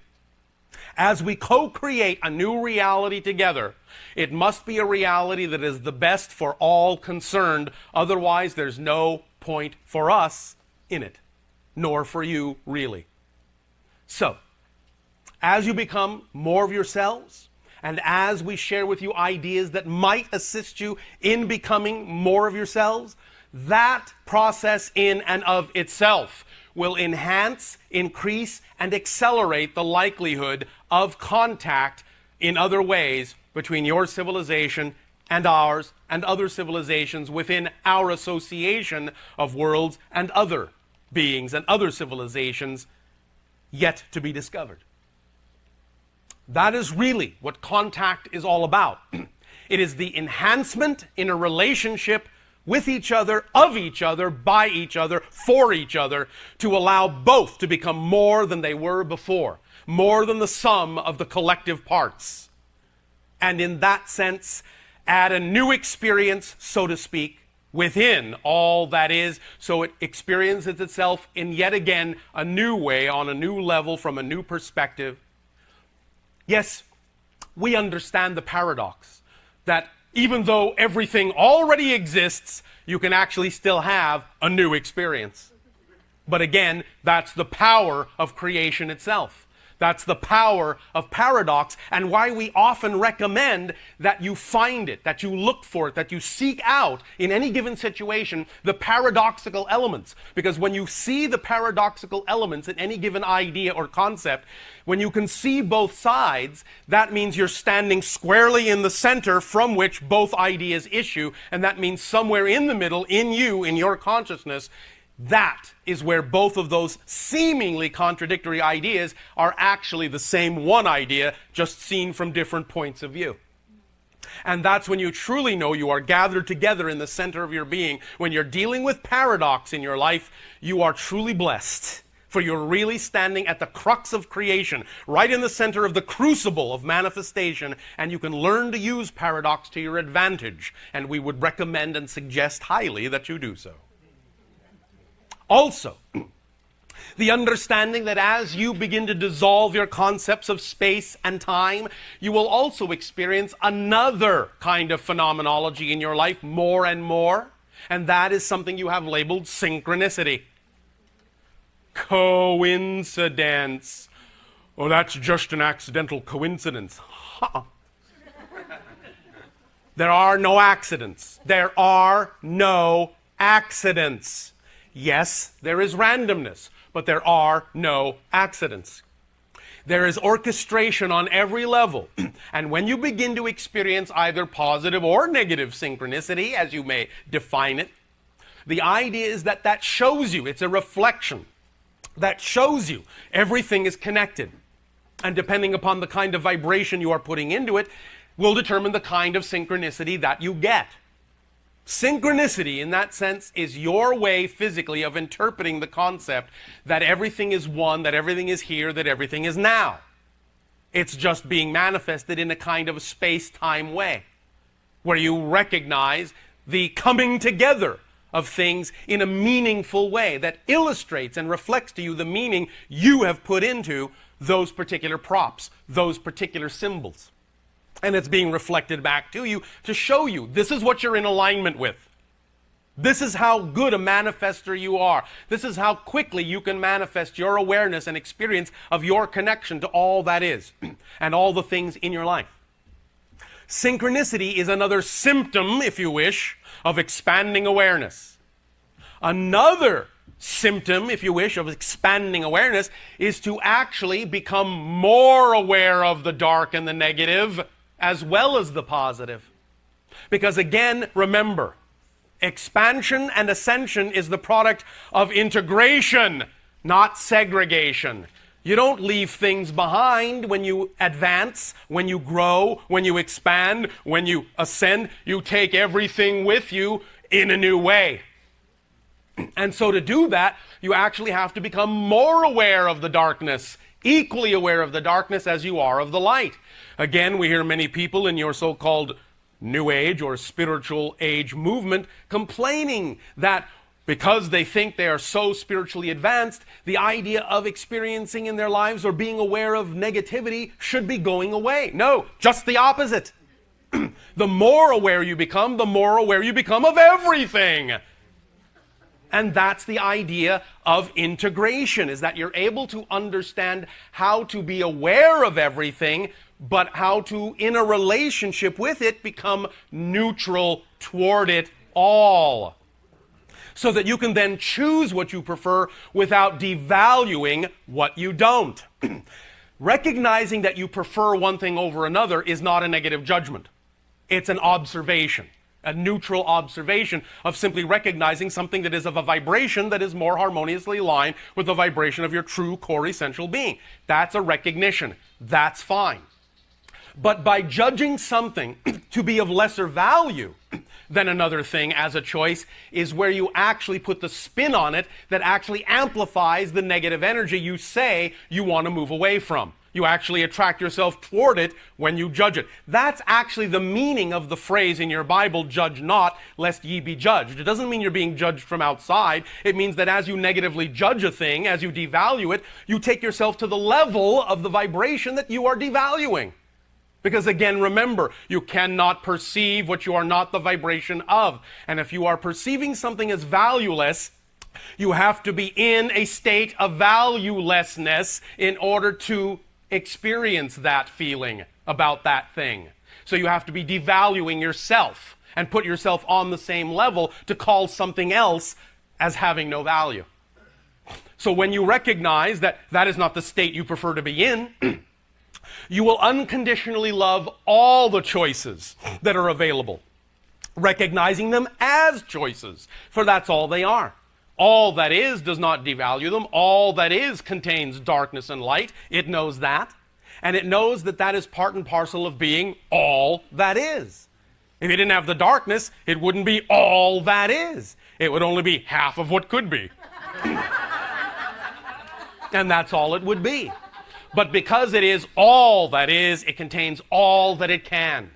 As we co-create a new reality together, it must be a reality that is the best for all concerned. Otherwise, there's no point for us in it, nor for you, really. So, as you become more of yourselves, and as we share with you ideas that might assist you in becoming more of yourselves, that process in and of itself will enhance, increase, and accelerate the likelihood of contact in other ways between your civilization and ours and other civilizations within our association of worlds and other beings and other civilizations yet to be discovered. That is really what contact is all about. It is the enhancement in a relationship with each other, of each other, by each other, for each other, to allow both to become more than they were before, more than the sum of the collective parts. And in that sense, add a new experience, so to speak, within all that is, so it experiences itself in yet again a new way, on a new level, from a new perspective. Yes, we understand the paradox that even though everything already exists, you can actually still have a new experience. But again, that's the power of creation itself. That's the power of paradox, and why we often recommend that you find it, that you look for it, that you seek out in any given situation the paradoxical elements. Because when you see the paradoxical elements in any given idea or concept, when you can see both sides, that means you're standing squarely in the center from which both ideas issue, and that means somewhere in the middle, in you, in your consciousness, that is where both of those seemingly contradictory ideas are actually the same one idea, just seen from different points of view. And that's when you truly know you are gathered together in the center of your being. When you're dealing with paradox in your life, you are truly blessed. For you're really standing at the crux of creation, right in the center of the crucible of manifestation, and you can learn to use paradox to your advantage. And we would recommend and suggest highly that you do so. Also, the understanding that as you begin to dissolve your concepts of space and time, you will also experience another kind of phenomenology in your life more and more, and that is something you have labeled synchronicity. Coincidence. Oh, that's just an accidental coincidence. There are no accidents. There are no accidents. Yes, there is randomness, but there are no accidents. There is orchestration on every level. And when you begin to experience either positive or negative synchronicity, as you may define it, the idea is that that shows you, it's a reflection, that shows you everything is connected. And depending upon the kind of vibration you are putting into it, will determine the kind of synchronicity that you get. Synchronicity, in that sense, is your way physically of interpreting the concept that everything is one, that everything is here, that everything is now. It's just being manifested in a kind of a space-time way, where you recognize the coming together of things in a meaningful way that illustrates and reflects to you the meaning you have put into those particular props, those particular symbols. And it's being reflected back to you to show you this is what you're in alignment with. This is how good a manifester you are. This is how quickly you can manifest your awareness and experience of your connection to all that is and all the things in your life. Synchronicity is another symptom, if you wish, of expanding awareness. Another symptom, if you wish, of expanding awareness is to actually become more aware of the dark and the negative as well as the positive. Because again, remember, expansion and ascension is the product of integration, not segregation. You don't leave things behind when you advance, when you grow, when you expand, when you ascend. You take everything with you in a new way. And so to do that, you actually have to become more aware of the darkness, equally aware of the darkness as you are of the light. Again, we hear many people in your so-called New Age or spiritual age movement complaining that because they think they are so spiritually advanced, the idea of experiencing in their lives or being aware of negativity should be going away. No, just the opposite. The more aware you become, the more aware you become of everything. And that's the idea of integration, is that you're able to understand how to be aware of everything, but how to, in a relationship with it, become neutral toward it all. So that you can then choose what you prefer without devaluing what you don't. Recognizing that you prefer one thing over another is not a negative judgment. It's an observation. A neutral observation of simply recognizing something that is of a vibration that is more harmoniously aligned with the vibration of your true core essential being. That's a recognition. That's fine. But by judging something to be of lesser value than another thing as a choice is where you actually put the spin on it that actually amplifies the negative energy you say you want to move away from. You actually attract yourself toward it when you judge it. That's actually the meaning of the phrase in your Bible, judge not, lest ye be judged. It doesn't mean you're being judged from outside. It means that as you negatively judge a thing, as you devalue it, you take yourself to the level of the vibration that you are devaluing. Because again, remember, you cannot perceive what you are not the vibration of. And if you are perceiving something as valueless, you have to be in a state of valuelessness in order to experience that feeling about that thing. So you have to be devaluing yourself and put yourself on the same level to call something else as having no value. So when you recognize that that is not the state you prefer to be in, you will unconditionally love all the choices that are available, recognizing them as choices, for that's all they are. All that is does not devalue them. All that is contains darkness and light. It knows that. And it knows that that is part and parcel of being all that is. If it didn't have the darkness, it wouldn't be all that is. It would only be half of what could be. And that's all it would be. But because it is all that is, it contains all that it can,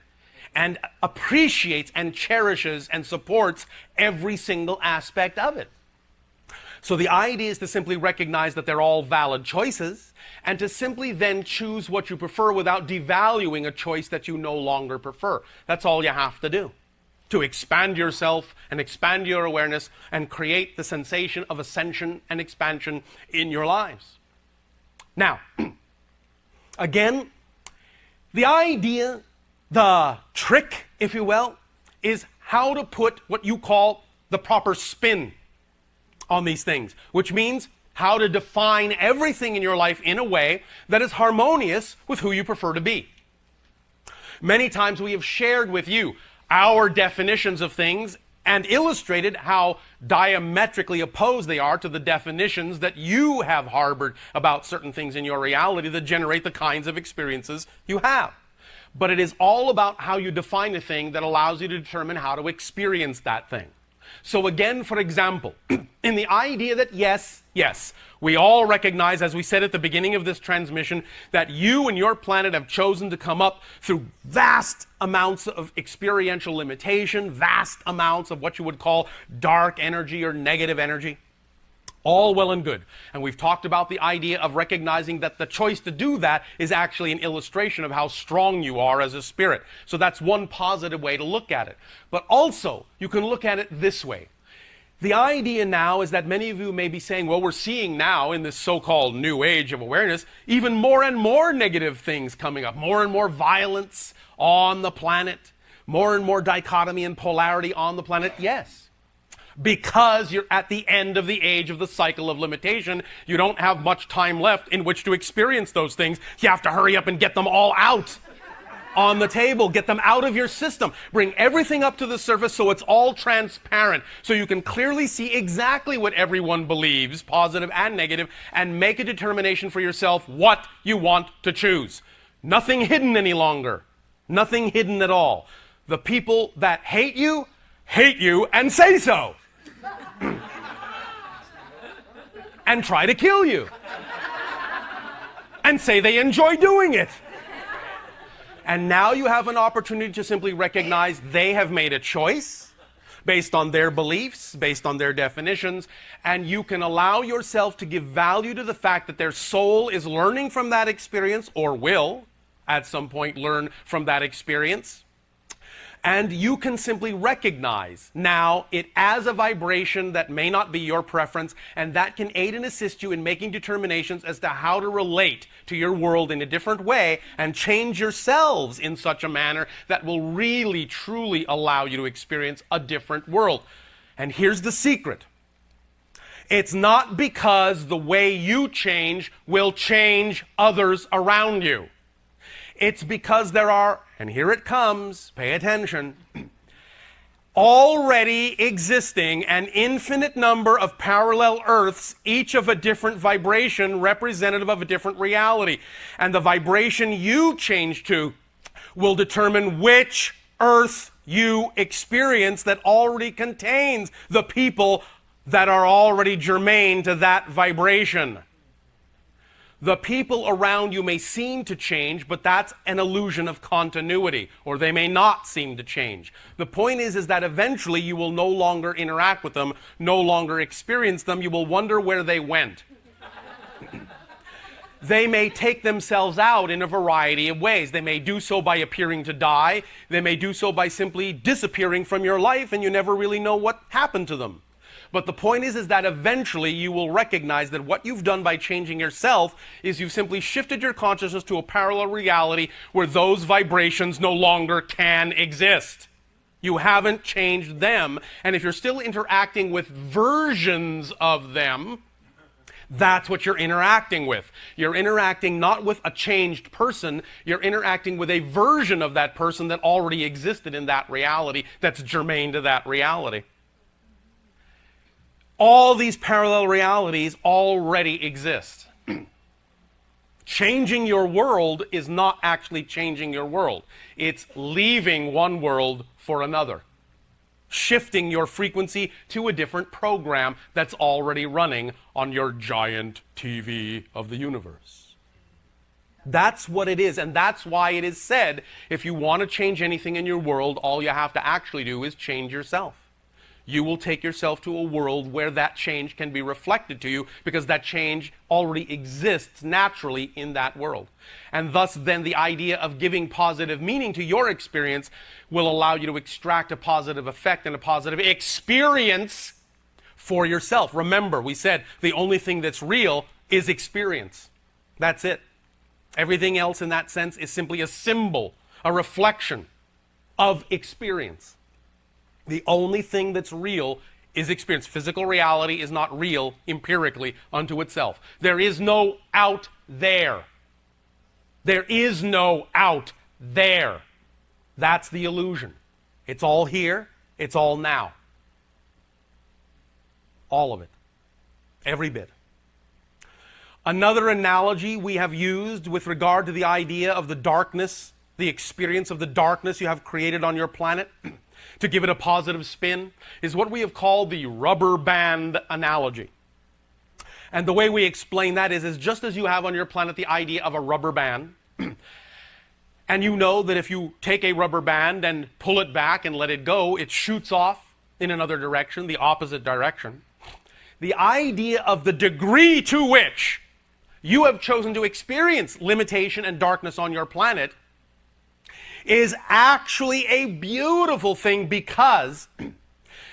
and appreciates and cherishes and supports every single aspect of it. So the idea is to simply recognize that they're all valid choices, and to simply then choose what you prefer without devaluing a choice that you no longer prefer. That's all you have to do, to expand yourself and expand your awareness and create the sensation of ascension and expansion in your lives. Now, again, the idea, the trick, if you will, is how to put what you call the proper spin on these things, which means how to define everything in your life in a way that is harmonious with who you prefer to be. Many times we have shared with you our definitions of things and illustrated how diametrically opposed they are to the definitions that you have harbored about certain things in your reality that generate the kinds of experiences you have. But it is all about how you define a thing that allows you to determine how to experience that thing. So again, for example, in the idea that yes, we all recognize, as we said at the beginning of this transmission, that you and your planet have chosen to come up through vast amounts of experiential limitation, vast amounts of what you would call dark energy or negative energy. All well and good. And we've talked about the idea of recognizing that the choice to do that is actually an illustration of how strong you are as a spirit. So that's one positive way to look at it. But also, you can look at it this way. The idea now is that many of you may be saying, well, we're seeing now in this so-called new age of awareness, even more and more negative things coming up, more and more violence on the planet, more and more dichotomy and polarity on the planet. Yes. Because you're at the end of the age of the cycle of limitation, you don't have much time left in which to experience those things. You have to hurry up and get them all out on the table. Get them out of your system. Bring everything up to the surface so it's all transparent, so you can clearly see exactly what everyone believes, positive and negative, and make a determination for yourself what you want to choose. Nothing hidden any longer. Nothing hidden at all. The people that hate you and say so. And try to kill you. And say they enjoy doing it. And now you have an opportunity to simply recognize they have made a choice based on their beliefs, based on their definitions, and you can allow yourself to give value to the fact that their soul is learning from that experience, or will at some point learn from that experience. And you can simply recognize now it as a vibration that may not be your preference, and that can aid and assist you in making determinations as to how to relate to your world in a different way and change yourselves in such a manner that will really, truly allow you to experience a different world. And here's the secret. It's not because the way you change will change others around you. It's because there are, and here it comes, pay attention, already existing an infinite number of parallel Earths, each of a different vibration representative of a different reality. And the vibration you change to will determine which Earth you experience that already contains the people that are already germane to that vibration. The people around you may seem to change, but that's an illusion of continuity, or they may not seem to change. The point is that eventually you will no longer interact with them, no longer experience them. You will wonder where they went. They may take themselves out in a variety of ways. They may do so by appearing to die. They may do so by simply disappearing from your life, and you never really know what happened to them. But the point is that eventually you will recognize that what you've done by changing yourself is you've simply shifted your consciousness to a parallel reality where those vibrations no longer can exist. You haven't changed them. And if you're still interacting with versions of them, that's what you're interacting with. You're interacting not with a changed person, you're interacting with a version of that person that already existed in that reality, that's germane to that reality. All these parallel realities already exist. Changing your world is not actually changing your world. It's leaving one world for another. Shifting your frequency to a different program that's already running on your giant TV of the universe. That's what it is, and that's why it is said, if you want to change anything in your world, all you have to actually do is change yourself. You will take yourself to a world where that change can be reflected to you because that change already exists naturally in that world. And thus then the idea of giving positive meaning to your experience will allow you to extract a positive effect and a positive experience for yourself. Remember, we said the only thing that's real is experience. That's it. Everything else in that sense is simply a symbol, a reflection of experience. The only thing that's real is experience. Physical reality is not real empirically unto itself. There is no out there. There is no out there. That's the illusion. It's all here. It's all now. All of it. Every bit. Another analogy we have used with regard to the idea of the darkness, the experience of the darkness you have created on your planet, to give it a positive spin, is what we have called the rubber band analogy. And the way we explain that is just as you have on your planet the idea of a rubber band, and you know that if you take a rubber band and pull it back and let it go, it shoots off in another direction, the opposite direction. The idea of the degree to which you have chosen to experience limitation and darkness on your planet is actually a beautiful thing, because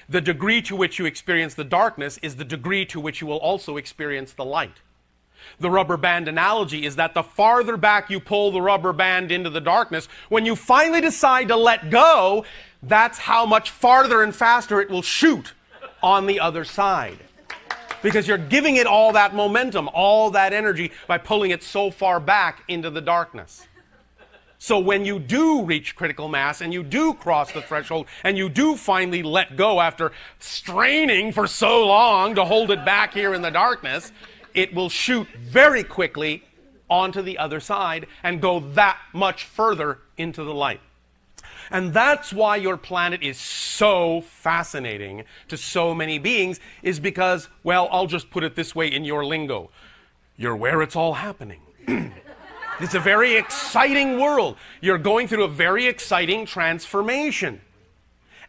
the degree to which you experience the darkness is the degree to which you will also experience the light. The rubber band analogy is that the farther back you pull the rubber band into the darkness, when you finally decide to let go, that's how much farther and faster it will shoot on the other side. Because you're giving it all that momentum, all that energy by pulling it so far back into the darkness. So when you do reach critical mass and you do cross the threshold and you do finally let go after straining for so long to hold it back here in the darkness, it will shoot very quickly onto the other side and go that much further into the light. And that's why your planet is so fascinating to so many beings, is because, well, I'll just put it this way in your lingo. You're where it's all happening. It's a very exciting world. You're going through a very exciting transformation.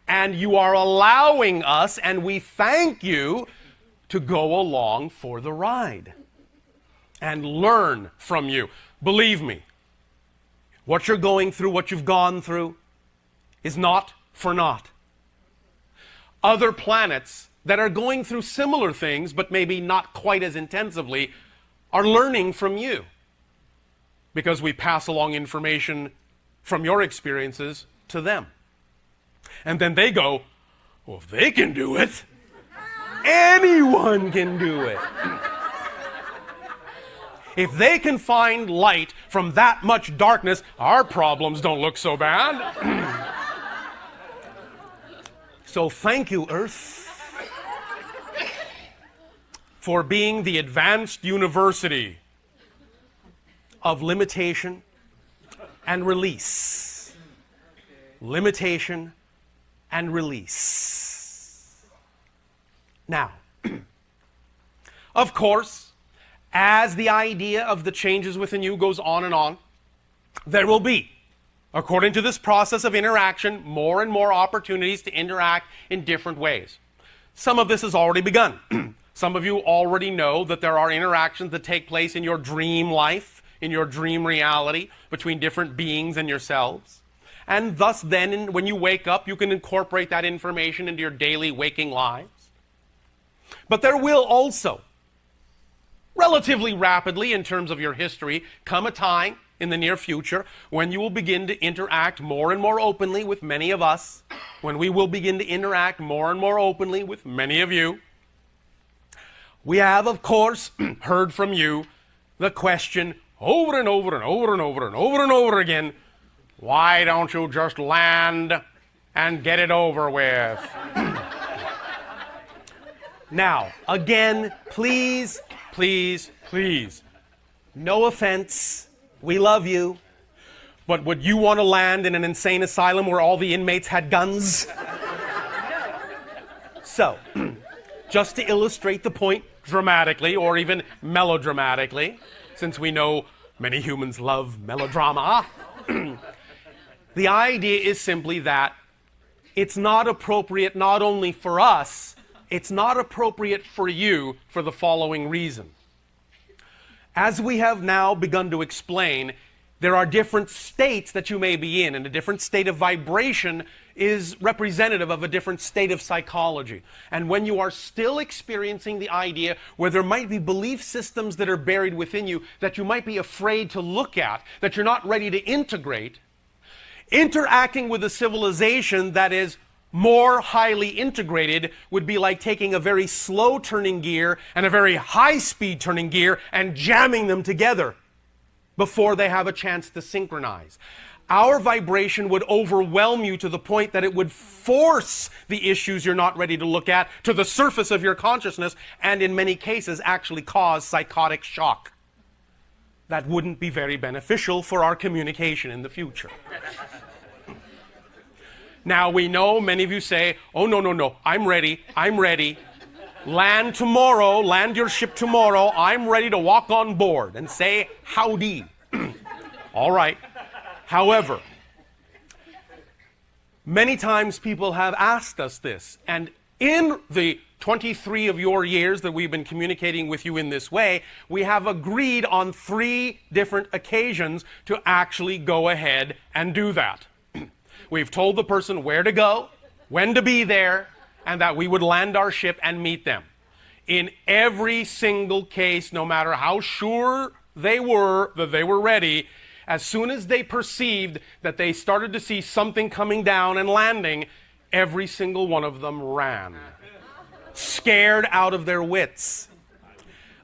And you are allowing us, and we thank you, to go along for the ride and learn from you. Believe me, what you're going through, what you've gone through, is not for naught. Other planets that are going through similar things, but maybe not quite as intensively, are learning from you. Because we pass along information from your experiences to them. And then they go, well, if they can do it, anyone can do it. If they can find light from that much darkness, our problems don't look so bad. So thank you, Earth, for being the advanced university of limitation and release. Limitation and release. Now, of course, as the idea of the changes within you goes on and on, there will be, according to this process of interaction, more and more opportunities to interact in different ways. Some of this has already begun. Some of you already know that there are interactions that take place in your dream life, in your dream reality, between different beings and yourselves. And thus then, when you wake up, you can incorporate that information into your daily waking lives. But there will also, relatively rapidly in terms of your history, come a time in the near future when you will begin to interact more and more openly with many of us, when we will begin to interact more and more openly with many of you. We have, of course, heard from you the question over and over and over and over and over and over again, why don't you just land and get it over with? Now, again, please, please, please, no offense, we love you, but would you want to land in an insane asylum where all the inmates had guns? So, just to illustrate the point dramatically or even melodramatically, since we know many humans love melodrama, the idea is simply that it's not appropriate not only for us, it's not appropriate for you for the following reason. As we have now begun to explain, there are different states that you may be in, and a different state of vibration is representative of a different state of psychology. And when you are still experiencing the idea where there might be belief systems that are buried within you that you might be afraid to look at, that you're not ready to integrate, interacting with a civilization that is more highly integrated would be like taking a very slow turning gear and a very high speed turning gear and jamming them together before they have a chance to synchronize. Our vibration would overwhelm you to the point that it would force the issues you're not ready to look at to the surface of your consciousness, and in many cases actually cause psychotic shock. That wouldn't be very beneficial for our communication in the future. Now, we know many of you say, oh, no, I'm ready. Land tomorrow, land your ship tomorrow. I'm ready to walk on board and say howdy. All right. However, many times people have asked us this, and in the 23 of your years that we've been communicating with you in this way, we have agreed on 3 different occasions to actually go ahead and do that. We've told the person where to go, when to be there, and that we would land our ship and meet them. In every single case, no matter how sure they were that they were ready, as soon as they perceived that they started to see something coming down and landing, every single one of them ran, scared out of their wits.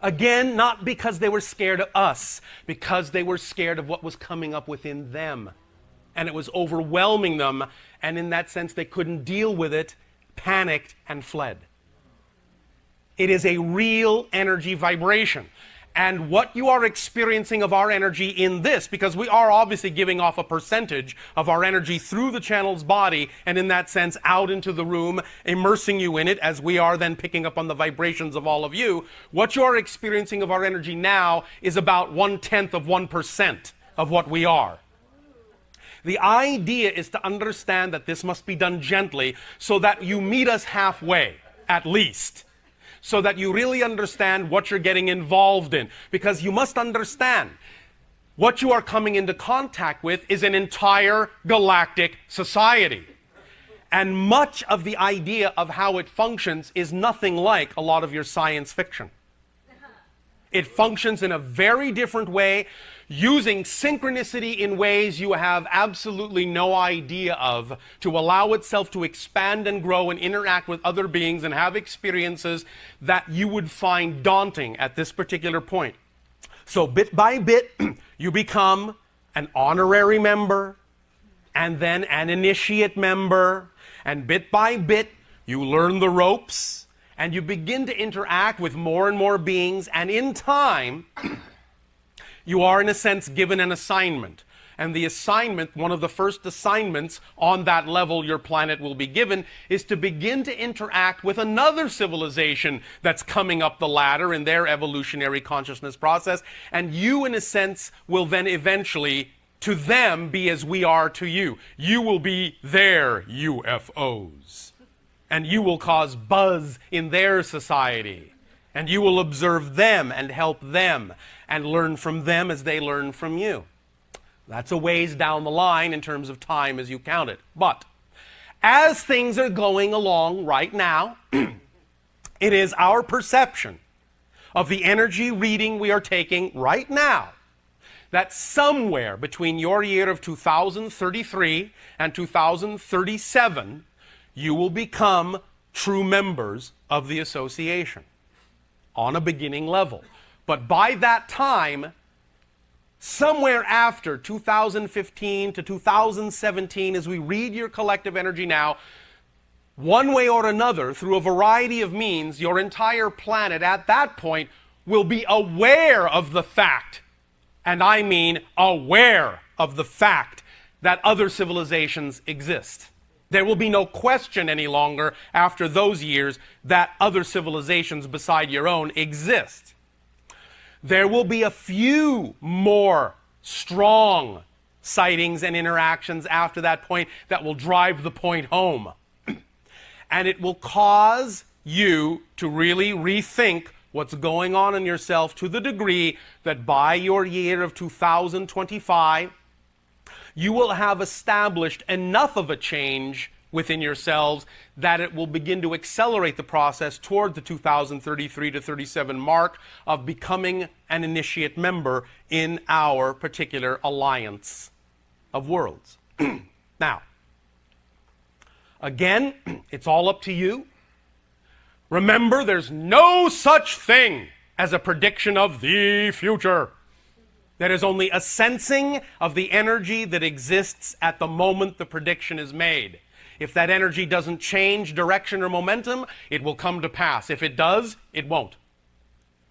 Again, not because they were scared of us, because they were scared of what was coming up within them. And it was overwhelming them, and in that sense they couldn't deal with it, panicked, and fled. It is a real energy vibration. And what you are experiencing of our energy in this, because we are obviously giving off a percentage of our energy through the channel's body, and in that sense out into the room, immersing you in it, as we are then picking up on the vibrations of all of you, what you are experiencing of our energy now is about 1/10% of what we are. The idea is to understand that this must be done gently so that you meet us halfway, at least. So that you really understand what you're getting involved in. Because you must understand, what you are coming into contact with is an entire galactic society. And much of the idea of how it functions is nothing like a lot of your science fiction. It functions in a very different way, using synchronicity in ways you have absolutely no idea of, to allow itself to expand and grow and interact with other beings and have experiences that you would find daunting at this particular point. So bit by bit, you become an honorary member, and then an initiate member, and bit by bit, you learn the ropes, and you begin to interact with more and more beings, and in time, you are, in a sense, given an assignment. And the assignment, one of the first assignments on that level your planet will be given, is to begin to interact with another civilization that's coming up the ladder in their evolutionary consciousness process. And you, in a sense, will then eventually, to them, be as we are to you. You will be their UFOs. And you will cause buzz in their society. And you will observe them and help them and learn from them as they learn from you. That's a ways down the line in terms of time as you count it. But as things are going along right now, It is our perception of the energy reading we are taking right now that somewhere between your year of 2033 and 2037, you will become true members of the association on a beginning level. But by that time, somewhere after 2015 to 2017, as we read your collective energy now, one way or another, through a variety of means, your entire planet at that point will be aware of the fact, and I mean aware of the fact, that other civilizations exist. There will be no question any longer after those years that other civilizations beside your own exist. There will be a few more strong sightings and interactions after that point that will drive the point home. And it will cause you to really rethink what's going on in yourself to the degree that by your year of 2025, you will have established enough of a change within yourselves that it will begin to accelerate the process toward the 2033 to 37 mark of becoming an initiate member in our particular alliance of worlds. Now, again, it's all up to you. Remember, there's no such thing as a prediction of the future. There is only a sensing of the energy that exists at the moment the prediction is made. If that energy doesn't change direction or momentum, it will come to pass. If it does, it won't.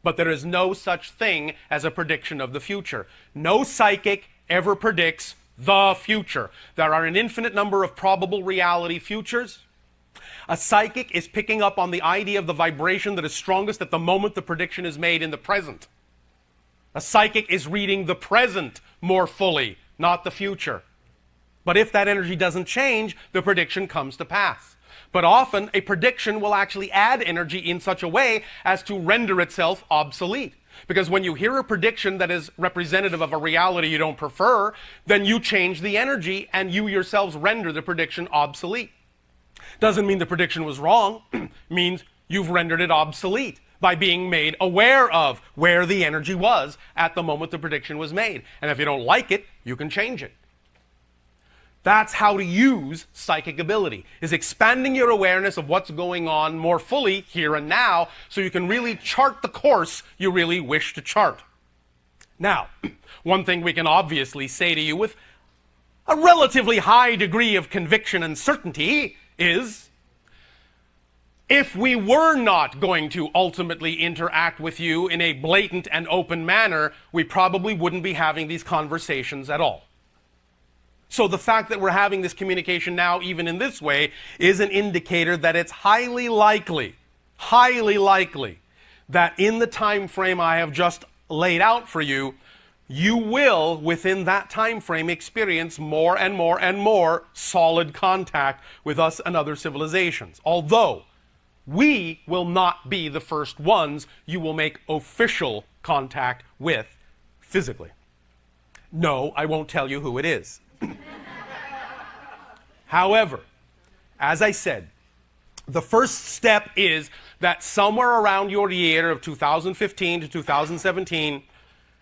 But there is no such thing as a prediction of the future. No psychic ever predicts the future. There are an infinite number of probable reality futures. A psychic is picking up on the idea of the vibration that is strongest at the moment the prediction is made in the present. A psychic is reading the present more fully, not the future. But if that energy doesn't change, the prediction comes to pass. But often, a prediction will actually add energy in such a way as to render itself obsolete. Because when you hear a prediction that is representative of a reality you don't prefer, then you change the energy and you yourselves render the prediction obsolete. Doesn't mean the prediction was wrong. Means you've rendered it obsolete by being made aware of where the energy was at the moment the prediction was made. And if you don't like it, you can change it. That's how to use psychic ability, is expanding your awareness of what's going on more fully here and now so you can really chart the course you really wish to chart. Now, one thing we can obviously say to you with a relatively high degree of conviction and certainty is, if we were not going to ultimately interact with you in a blatant and open manner, we probably wouldn't be having these conversations at all. So the fact that we're having this communication now, even in this way, is an indicator that it's highly likely that in the time frame I have just laid out for you, you will, within that time frame, experience more and more and more solid contact with us and other civilizations. Although we will not be the first ones you will make official contact with physically. No, I won't tell you who it is. However, as I said, the first step is that somewhere around your year of 2015 to 2017,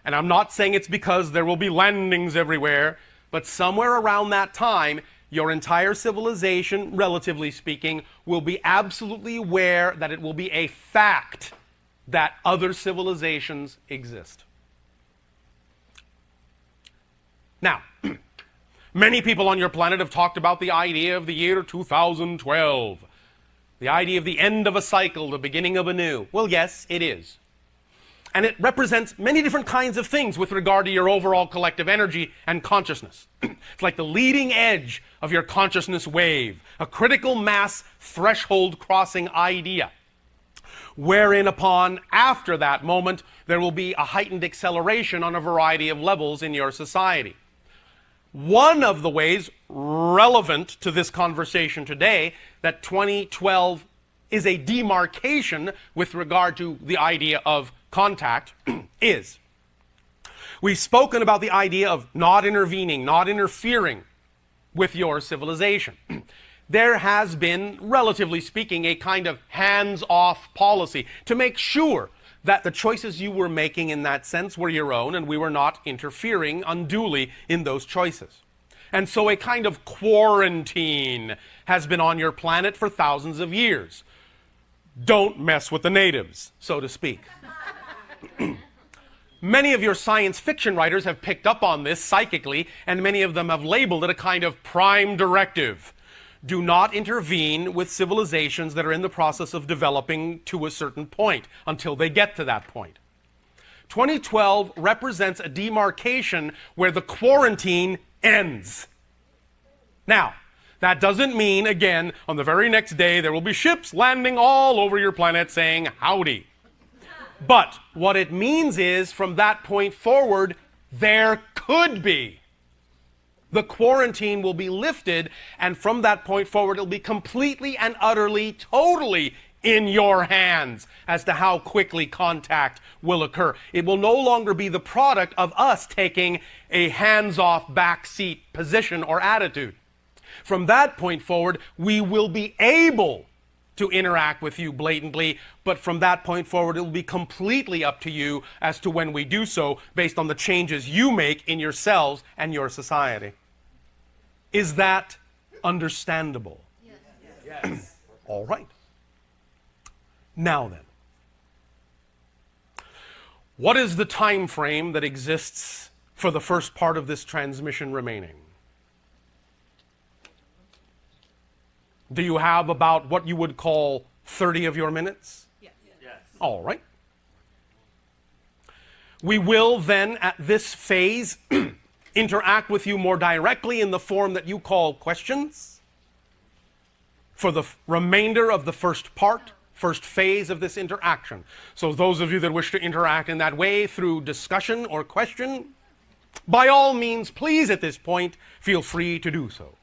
and I'm not saying it's because there will be landings everywhere, but somewhere around that time, your entire civilization, relatively speaking, will be absolutely aware that it will be a fact that other civilizations exist. Now, many people on your planet have talked about the idea of the year 2012. The idea of the end of a cycle, the beginning of a new. Well, yes, it is. And it represents many different kinds of things with regard to your overall collective energy and consciousness. It's like the leading edge of your consciousness wave, a critical mass threshold crossing idea, wherein upon after that moment, there will be a heightened acceleration on a variety of levels in your society. One of the ways relevant to this conversation today that 2012 is a demarcation with regard to the idea of contact is, we've spoken about the idea of not intervening, not interfering with your civilization. there has been, relatively speaking, a kind of hands-off policy to make sure that the choices you were making in that sense were your own and we were not interfering unduly in those choices. And so a kind of quarantine has been on your planet for thousands of years. Don't mess with the natives, so to speak. Many of your science fiction writers have picked up on this psychically, and many of them have labeled it a kind of prime directive. Do not intervene with civilizations that are in the process of developing to a certain point until they get to that point. 2012 represents a demarcation where the quarantine ends. Now, that doesn't mean, again, on the very next day there will be ships landing all over your planet saying, howdy. But what it means is, from that point forward, there could be. The quarantine will be lifted, and from that point forward, it'll be completely and utterly, totally in your hands as to how quickly contact will occur. It will no longer be the product of us taking a hands-off backseat position or attitude. From that point forward, we will be able to interact with you blatantly, but from that point forward, it will be completely up to you as to when we do so, based on the changes you make in yourselves and your society. Is that understandable? Yes. All right. Now then, what is the time frame that exists for the first part of this transmission remaining? Do you have about what you would call 30 of your minutes? Yes. All right. We will then, at this phase, interact with you more directly in the form that you call questions for the remainder of the first phase of this interaction. So those of you that wish to interact in that way through discussion or question, by all means, please at this point, feel free to do so.